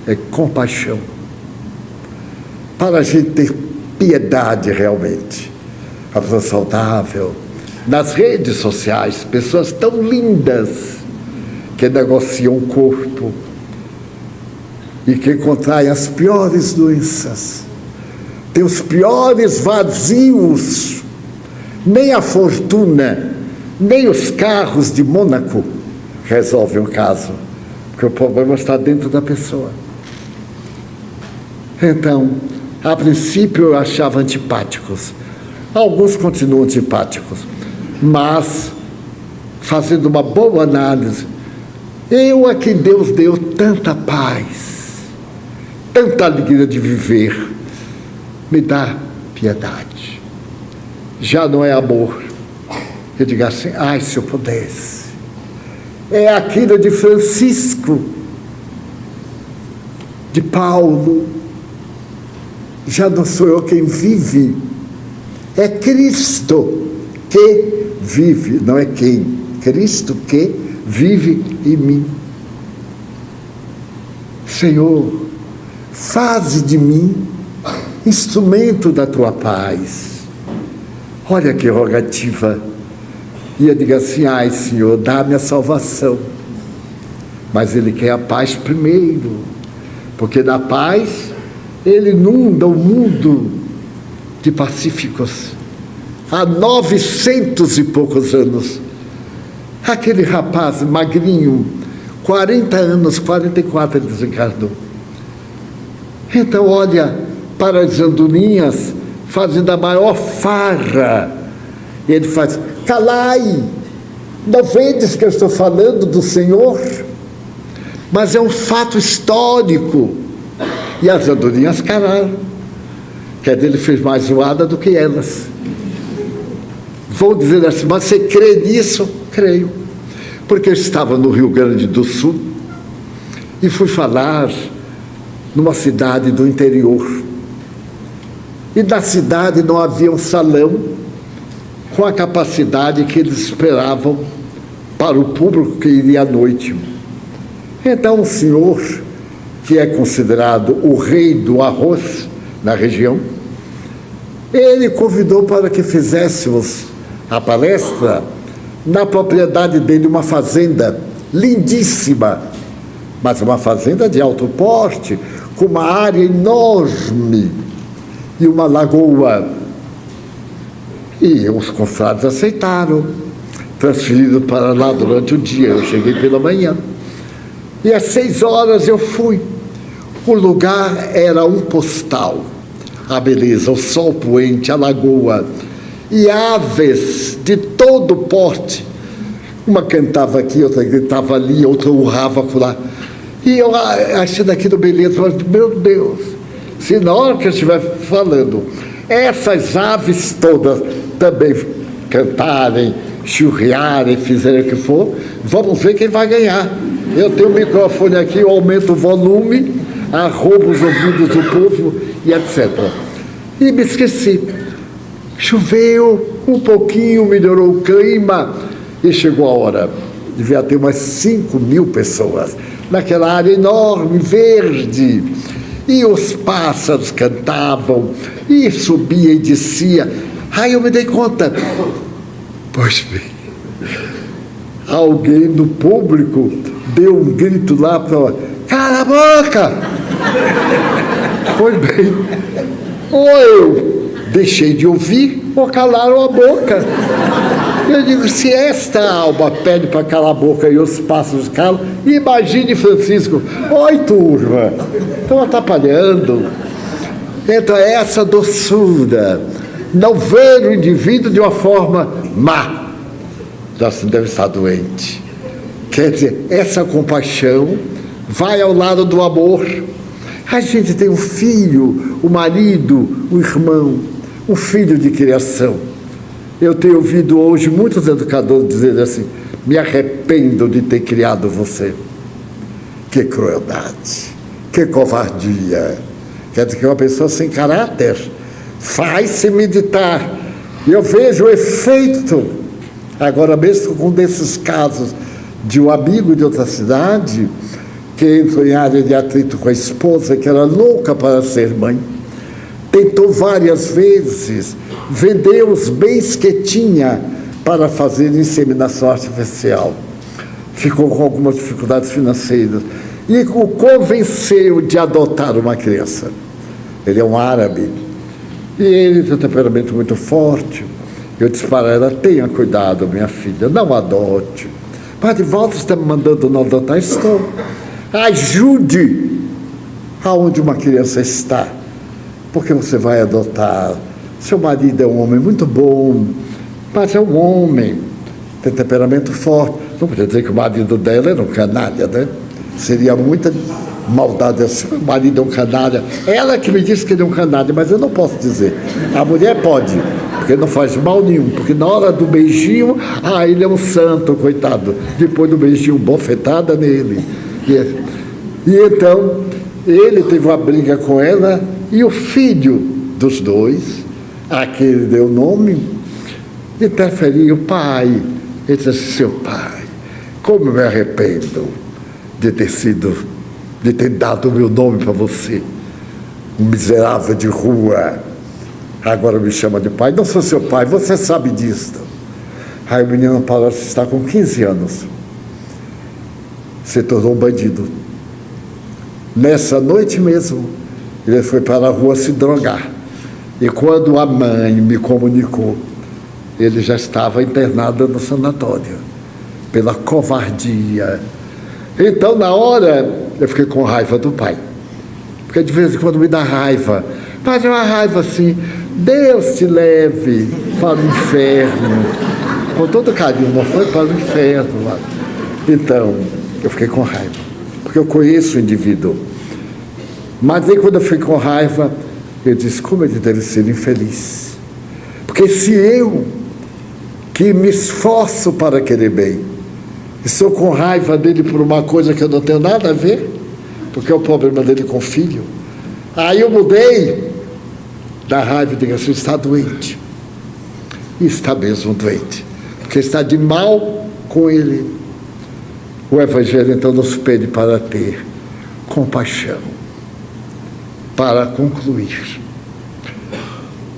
é compaixão. Para a gente ter piedade realmente, a pessoa saudável. Nas redes sociais, pessoas tão lindas que negociam o corpo e que contraem as piores doenças, tem os piores vazios. Nem a fortuna, nem os carros de Mônaco resolvem o caso, porque o problema está dentro da pessoa. Então, a princípio eu achava antipáticos, alguns continuam antipáticos, mas fazendo uma boa análise, eu a que Deus deu tanta paz, tanta alegria de viver, me dá piedade. Já não é amor. Eu digo assim, ai, se eu pudesse. É aquilo de Francisco, de Paulo. Já não sou eu quem vive, é Cristo que vive, não é quem, Cristo que vive em mim. Senhor, faze de mim instrumento da tua paz. Olha que rogativa. E eu digo assim: ai, Senhor, dá-me a salvação. Mas Ele quer a paz primeiro, porque na paz Ele inunda o mundo de pacíficos. Há 900 e poucos anos, aquele rapaz magrinho, 40 anos, 44, ele desencarnou. Então olha para as andorinhas fazendo a maior farra. E ele faz: calai, não vedes que eu estou falando do Senhor? Mas é um fato histórico. E as andorinhas calaram. Quer dizer, ele fez mais zoada do que elas. Vou dizer assim: mas você crê nisso? Creio. Porque eu estava no Rio Grande do Sul e fui falar numa cidade do interior. E na cidade não havia um salão com a capacidade que eles esperavam para o público que iria à noite. Então o senhor, que é considerado o rei do arroz na região, ele convidou para que fizéssemos a palestra na propriedade dele, uma fazenda lindíssima, mas uma fazenda de alto porte, com uma área enorme e uma lagoa. E os confrades aceitaram, transferiram para lá durante o dia. Eu cheguei pela manhã e às 6 horas eu fui. O lugar era um postal. A beleza, o sol poente, a lagoa e aves de todo porte. Uma cantava aqui, outra gritava ali, outra urrava por lá. E eu achando aquilo beleza, mas, meu Deus, se na hora que eu estiver falando, essas aves todas também cantarem, churriarem, fizerem o que for, vamos ver quem vai ganhar. Eu tenho o microfone aqui, eu aumento o volume, arrobo os ouvidos do povo e etc. E me esqueci. Choveu um pouquinho, melhorou o clima e chegou a hora. Devia ter umas 5.000 pessoas naquela área enorme, verde. E os pássaros cantavam, e subia e descia. Aí eu me dei conta. Pois bem, alguém do público deu um grito lá para: cala a boca! Pois bem, ou eu deixei de ouvir, ou calaram a boca. Eu digo: se esta alma pede para calar a boca e os pássaros calam, imagine Francisco: oi, turma, estão atrapalhando. Então, essa doçura, não ver o indivíduo de uma forma má, você deve estar doente. Quer dizer, essa compaixão vai ao lado do amor. A gente tem um filho, um marido, um irmão, um filho de criação. Eu tenho ouvido hoje muitos educadores dizerem assim: me arrependo de ter criado você. Que crueldade, que covardia. Quer dizer que uma pessoa sem caráter faz-se meditar. E eu vejo o efeito, agora mesmo com desses casos de um amigo de outra cidade, que entrou em área de atrito com a esposa, que era louca para ser mãe. Tentou várias vezes, vendeu os bens que tinha para fazer inseminação artificial. Ficou com algumas dificuldades financeiras e o convenceu de adotar uma criança. Ele é um árabe e ele tem um temperamento muito forte. Eu disse para ela: tenha cuidado, minha filha, não adote. Padre Walter está me mandando não adotar. Estou. Ajude aonde uma criança está, porque você vai adotar. Seu marido é um homem muito bom, mas é um homem, tem temperamento forte. Não podia dizer que o marido dela era um canalha, né? Seria muita maldade assim: o marido é um canalha. Ela que me disse que ele é um canalha, mas eu não posso dizer. A mulher pode, porque não faz mal nenhum, porque na hora do beijinho, ele é um santo, coitado. Depois do beijinho, bofetada nele. E então, ele teve uma briga com ela, e o filho dos dois, a que ele deu o nome, interferiu. O pai, ele disse assim: seu pai, como eu me arrependo de ter dado o meu nome para você. um miserável de rua, agora me chama de pai. Não sou seu pai, você sabe disso. Aí o menino Paulo está com 15 anos, se tornou um bandido. Nessa noite mesmo, ele foi para a rua se drogar. E quando a mãe me comunicou, ele já estava internado no sanatório, pela covardia. Então, na hora, eu fiquei com raiva do pai. Porque de vez em quando me dá raiva. Mas é uma raiva assim, Deus te leve para o inferno. Com todo carinho, não foi para o inferno lá. Então, eu fiquei com raiva, porque eu conheço o indivíduo. Mas aí quando eu fiquei com raiva, eu disse, como ele deve ser infeliz. Porque se eu, que me esforço para querer bem, estou com raiva dele por uma coisa que eu não tenho nada a ver, porque é o problema dele com o filho. Aí eu mudei da raiva e digo assim, está doente. E está mesmo doente, porque está de mal com ele. O Evangelho então nos pede para ter compaixão. Para concluir,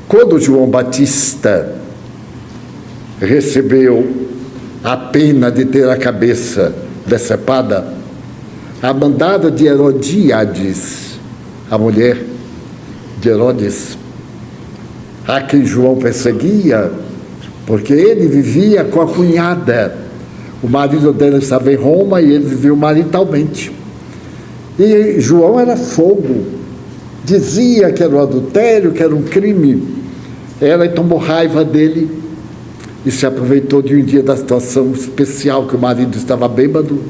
quando João Batista recebeu a pena de ter a cabeça decepada, a mandada de Herodíades, a mulher de Herodes, a quem João perseguia, porque ele vivia com a cunhada. O marido dela estava em Roma e eles viviam maritalmente. E João era fogo. Dizia que era um adultério, que era um crime. Ela tomou raiva dele e se aproveitou de um dia da situação especial que o marido estava bêbado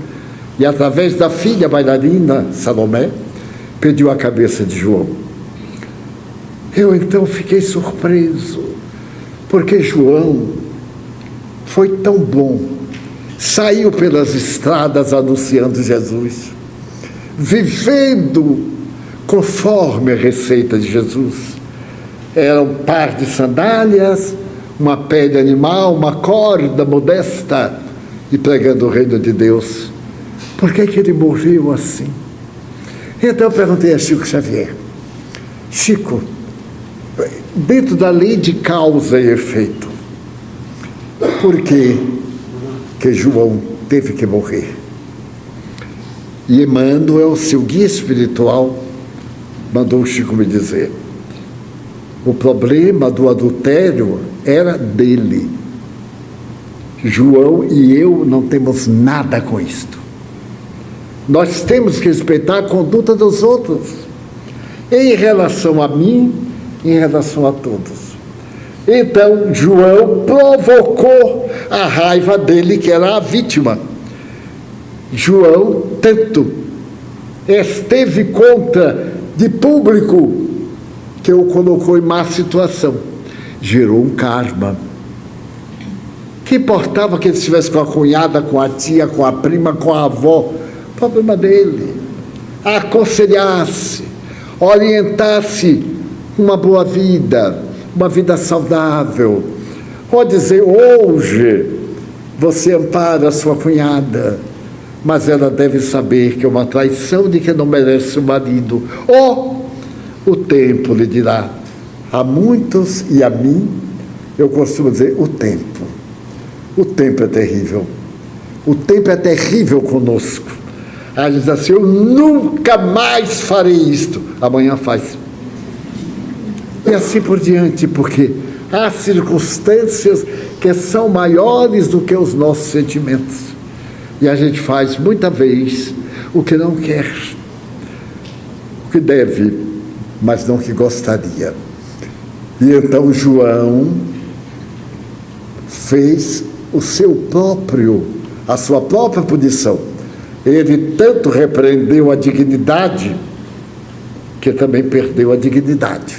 e, através da filha bailarina, Salomé, pediu a cabeça de João. Eu então fiquei surpreso, porque João foi tão bom, saiu pelas estradas anunciando Jesus, vivendo conforme a receita de Jesus. Era um par de sandálias, uma pele animal, uma corda modesta, e pregando o reino de Deus. Por que ele morreu assim? Então eu perguntei a Chico Xavier, Chico, dentro da lei de causa e efeito, por que João teve que morrer? E Emmanuel, seu guia espiritual, mandou o Chico me dizer, o problema do adultério era dele. João e eu não temos nada com isto. Nós temos que respeitar a conduta dos outros, em relação a mim, em relação a todos. Então, João provocou a raiva dele, que era a vítima. João, tanto esteve contra de público, que o colocou em má situação, gerou um karma. Que importava que ele estivesse com a cunhada, com a tia, com a prima, com a avó? Problema dele. Aconselhasse, orientasse uma boa vida, uma vida saudável. Pode dizer, hoje você ampara a sua cunhada, mas ela deve saber que é uma traição de que não merece o marido. Ou o tempo lhe dirá, a muitos e a mim, eu costumo dizer, o tempo é terrível. O tempo é terrível conosco. Ela diz assim, eu nunca mais farei isto. Amanhã faz. E assim por diante, porque há circunstâncias que são maiores do que os nossos sentimentos. E a gente faz, muita vez, o que não quer, o que deve, mas não o que gostaria. E então João fez a sua própria punição. Ele tanto repreendeu a dignidade, que também perdeu a dignidade.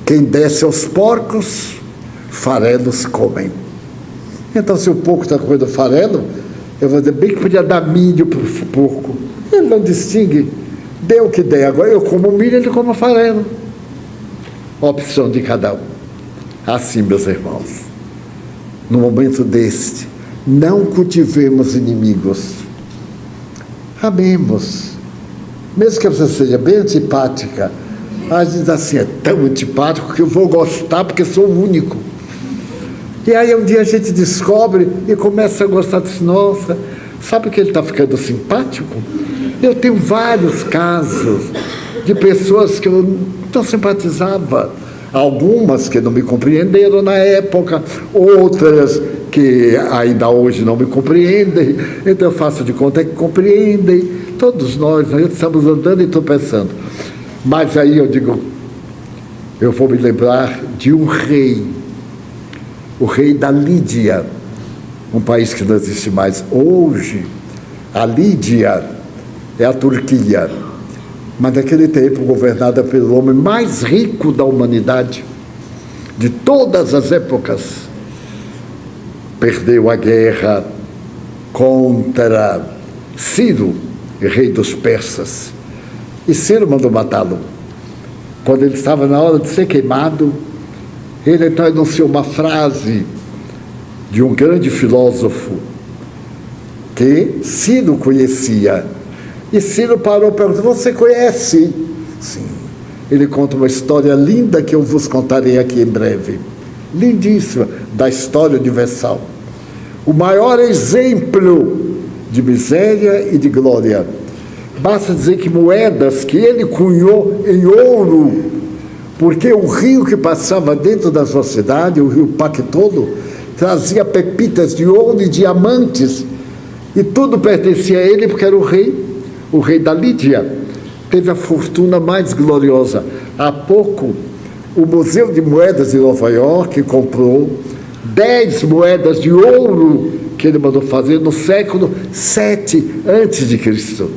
Quem desce aos porcos, farelos comem. Então, se o porco está comendo farelo, eu vou dizer, bem que podia dar milho para o porco. Ele não distingue, dê o que der. Agora eu como milho, ele come farelo. Opção de cada um. Assim, meus irmãos, no momento deste, não cultivemos inimigos. Amemos. Mesmo que você seja bem antipática, A gente diz assim, é tão antipático que eu vou gostar porque sou o único. E aí um dia a gente descobre e começa a gostar disso. Nossa, sabe que ele está ficando simpático? Eu tenho vários casos de pessoas que eu não simpatizava. Algumas que não me compreenderam na época, outras que ainda hoje não me compreendem, então eu faço de conta que compreendem. Todos nós estamos andando e tropeçando. Mas aí eu digo, eu vou me lembrar de um rei, o rei da Lídia, um país que não existe mais hoje. A Lídia é a Turquia, mas naquele tempo governada pelo homem mais rico da humanidade, de todas as épocas. Perdeu a guerra contra Ciro, rei dos persas, e Ciro mandou matá-lo. Quando ele estava na hora de ser queimado, ele então enunciou uma frase de um grande filósofo que Ciro conhecia. E Ciro parou e perguntou, você conhece? Sim. Ele conta uma história linda que eu vos contarei aqui em breve. Lindíssima, da história universal. O maior exemplo de miséria e de glória. Basta dizer que moedas que ele cunhou em ouro, porque o rio que passava dentro da sua cidade, o rio Pactolo, trazia pepitas de ouro e diamantes, e tudo pertencia a ele porque era o rei da Lídia. Teve a fortuna mais gloriosa. Há pouco, o Museu de Moedas de Nova York comprou 10 moedas de ouro que ele mandou fazer no século 7 a.C.,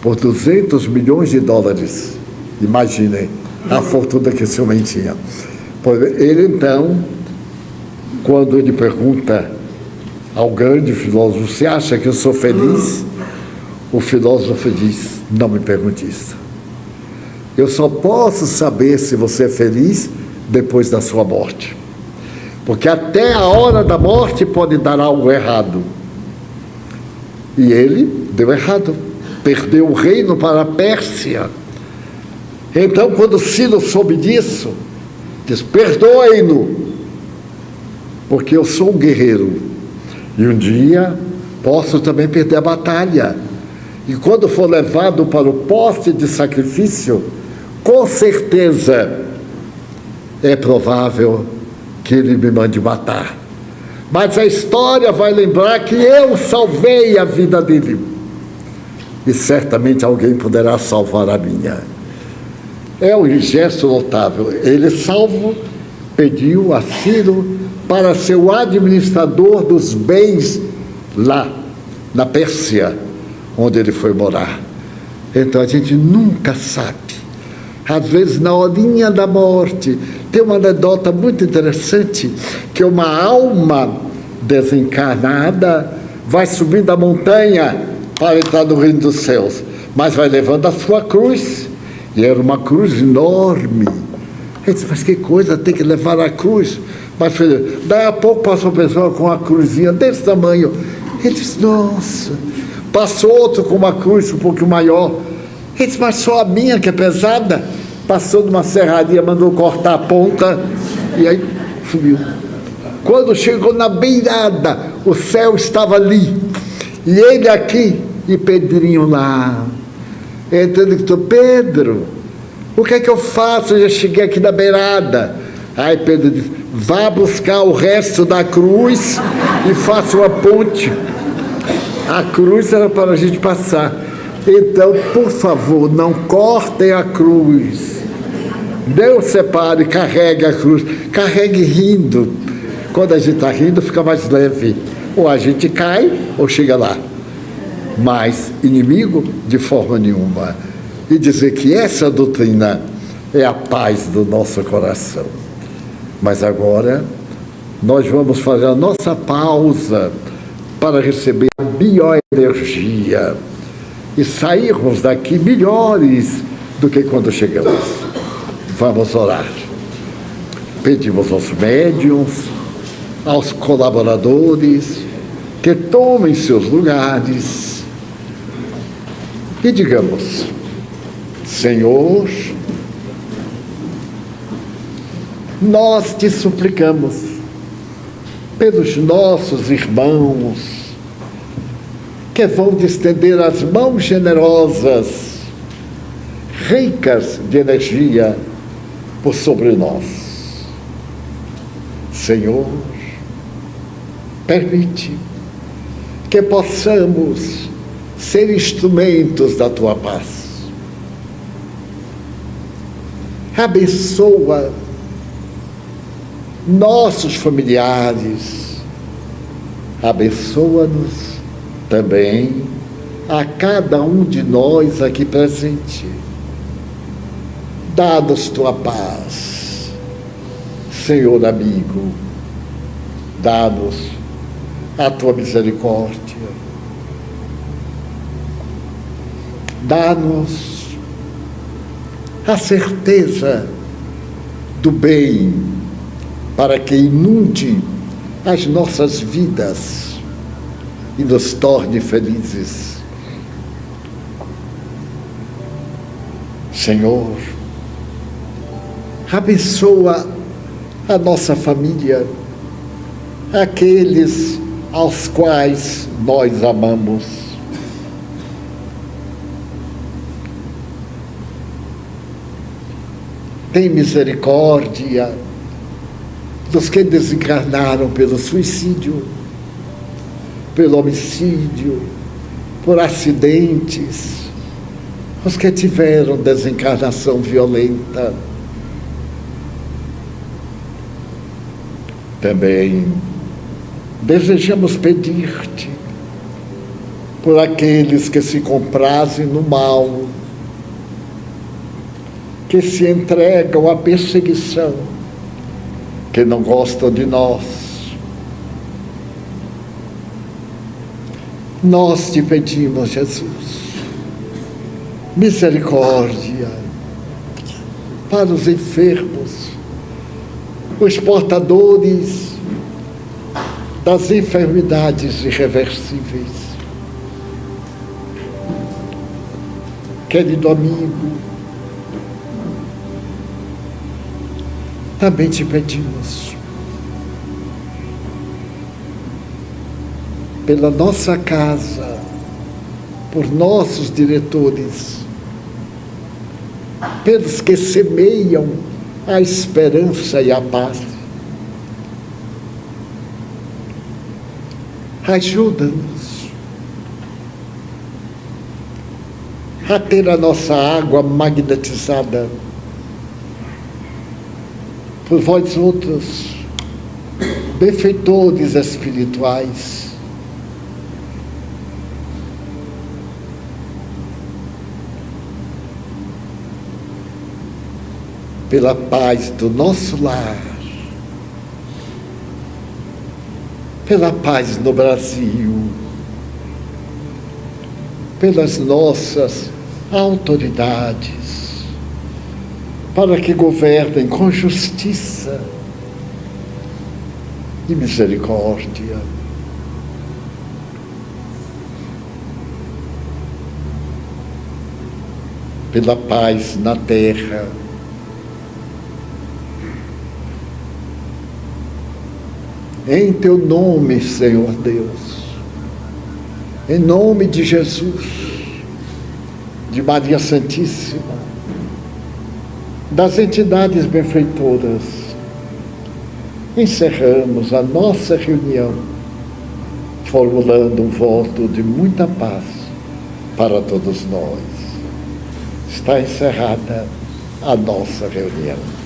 por 200 milhões de dólares. Imaginem a fortuna que esse homem tinha. Ele então, quando ele pergunta ao grande filósofo, você acha que eu sou feliz? O filósofo diz, não me pergunte isso. Eu só posso saber se você é feliz depois da sua morte. Porque até a hora da morte pode dar algo errado. E ele deu errado. Perdeu o reino para a Pérsia. Então, quando Ciro soube disso, diz, perdoe-no, porque eu sou um guerreiro. E um dia posso também perder a batalha. E quando for levado para o poste de sacrifício, com certeza é provável que ele me mande matar. Mas a história vai lembrar que eu salvei a vida dele. E certamente alguém poderá salvar a minha. É um gesto notável. Ele, salvo, pediu a Ciro para ser o administrador dos bens lá, na Pérsia, onde ele foi morar. Então a gente nunca sabe. Às vezes, na horinha da morte, tem uma anedota muito interessante, que uma alma desencarnada vai subindo a montanha para entrar no reino dos céus, mas vai levando a sua cruz, e era uma cruz enorme. Ele disse, mas que coisa, tem que levar a cruz. Mas filho, daí a pouco passou uma pessoa com uma cruzinha desse tamanho. Ele disse, nossa. Passou outro com uma cruz um pouco maior. Ele disse, mas só a minha que é pesada. Passou numa serraria, mandou cortar a ponta, e aí subiu. Quando chegou na beirada, o céu estava ali, e ele aqui, e Pedrinho lá. Então ele disse, Pedro, o que é que eu faço? Eu já cheguei aqui na beirada. Aí Pedro disse, vá buscar o resto da cruz e faça uma ponte. A cruz era para a gente passar. Então, por favor, não cortem a cruz. Deus separe, carregue a cruz. Carregue rindo. Quando a gente está rindo, fica mais leve. Ou a gente cai, ou chega lá. Mas inimigo, de forma nenhuma. E dizer que essa doutrina é a paz do nosso coração. Mas agora, nós vamos fazer a nossa pausa para receber a bioenergia e sairmos daqui melhores do que quando chegamos. Vamos orar. Pedimos aos médiuns, aos colaboradores, que tomem seus lugares e digamos, Senhor, nós te suplicamos pelos nossos irmãos que vão te estender as mãos generosas, ricas de energia, por sobre nós. Senhor, permite que possamos ser instrumentos da tua paz. Abençoa nossos familiares, abençoa-nos também a cada um de nós aqui presente. Dá-nos tua paz, Senhor amigo, dá-nos a tua misericórdia, dá-nos a certeza do bem, para que inunde as nossas vidas e nos torne felizes. Senhor, abençoa a nossa família, aqueles aos quais nós amamos. Tem misericórdia dos que desencarnaram pelo suicídio, pelo homicídio, por acidentes, os que tiveram desencarnação violenta. Também desejamos pedir-te por aqueles que se comprazem no mal, que se entregam à perseguição, que não gostam de nós. Nós te pedimos, Jesus, misericórdia para os enfermos, os portadores das enfermidades irreversíveis. Querido amigo, também te pedimos pela nossa casa, por nossos diretores, pelos que semeiam a esperança e a paz. Ajuda-nos a ter a nossa água magnetizada por vós outros, benfeitores espirituais. Pela paz do nosso lar, pela paz no Brasil, pelas nossas autoridades, para que governem com justiça e misericórdia. Pela paz na terra, em teu nome, Senhor Deus, em nome de Jesus, de Maria Santíssima, das entidades benfeitoras, encerramos a nossa reunião, formulando um voto de muita paz para todos nós. Está encerrada a nossa reunião.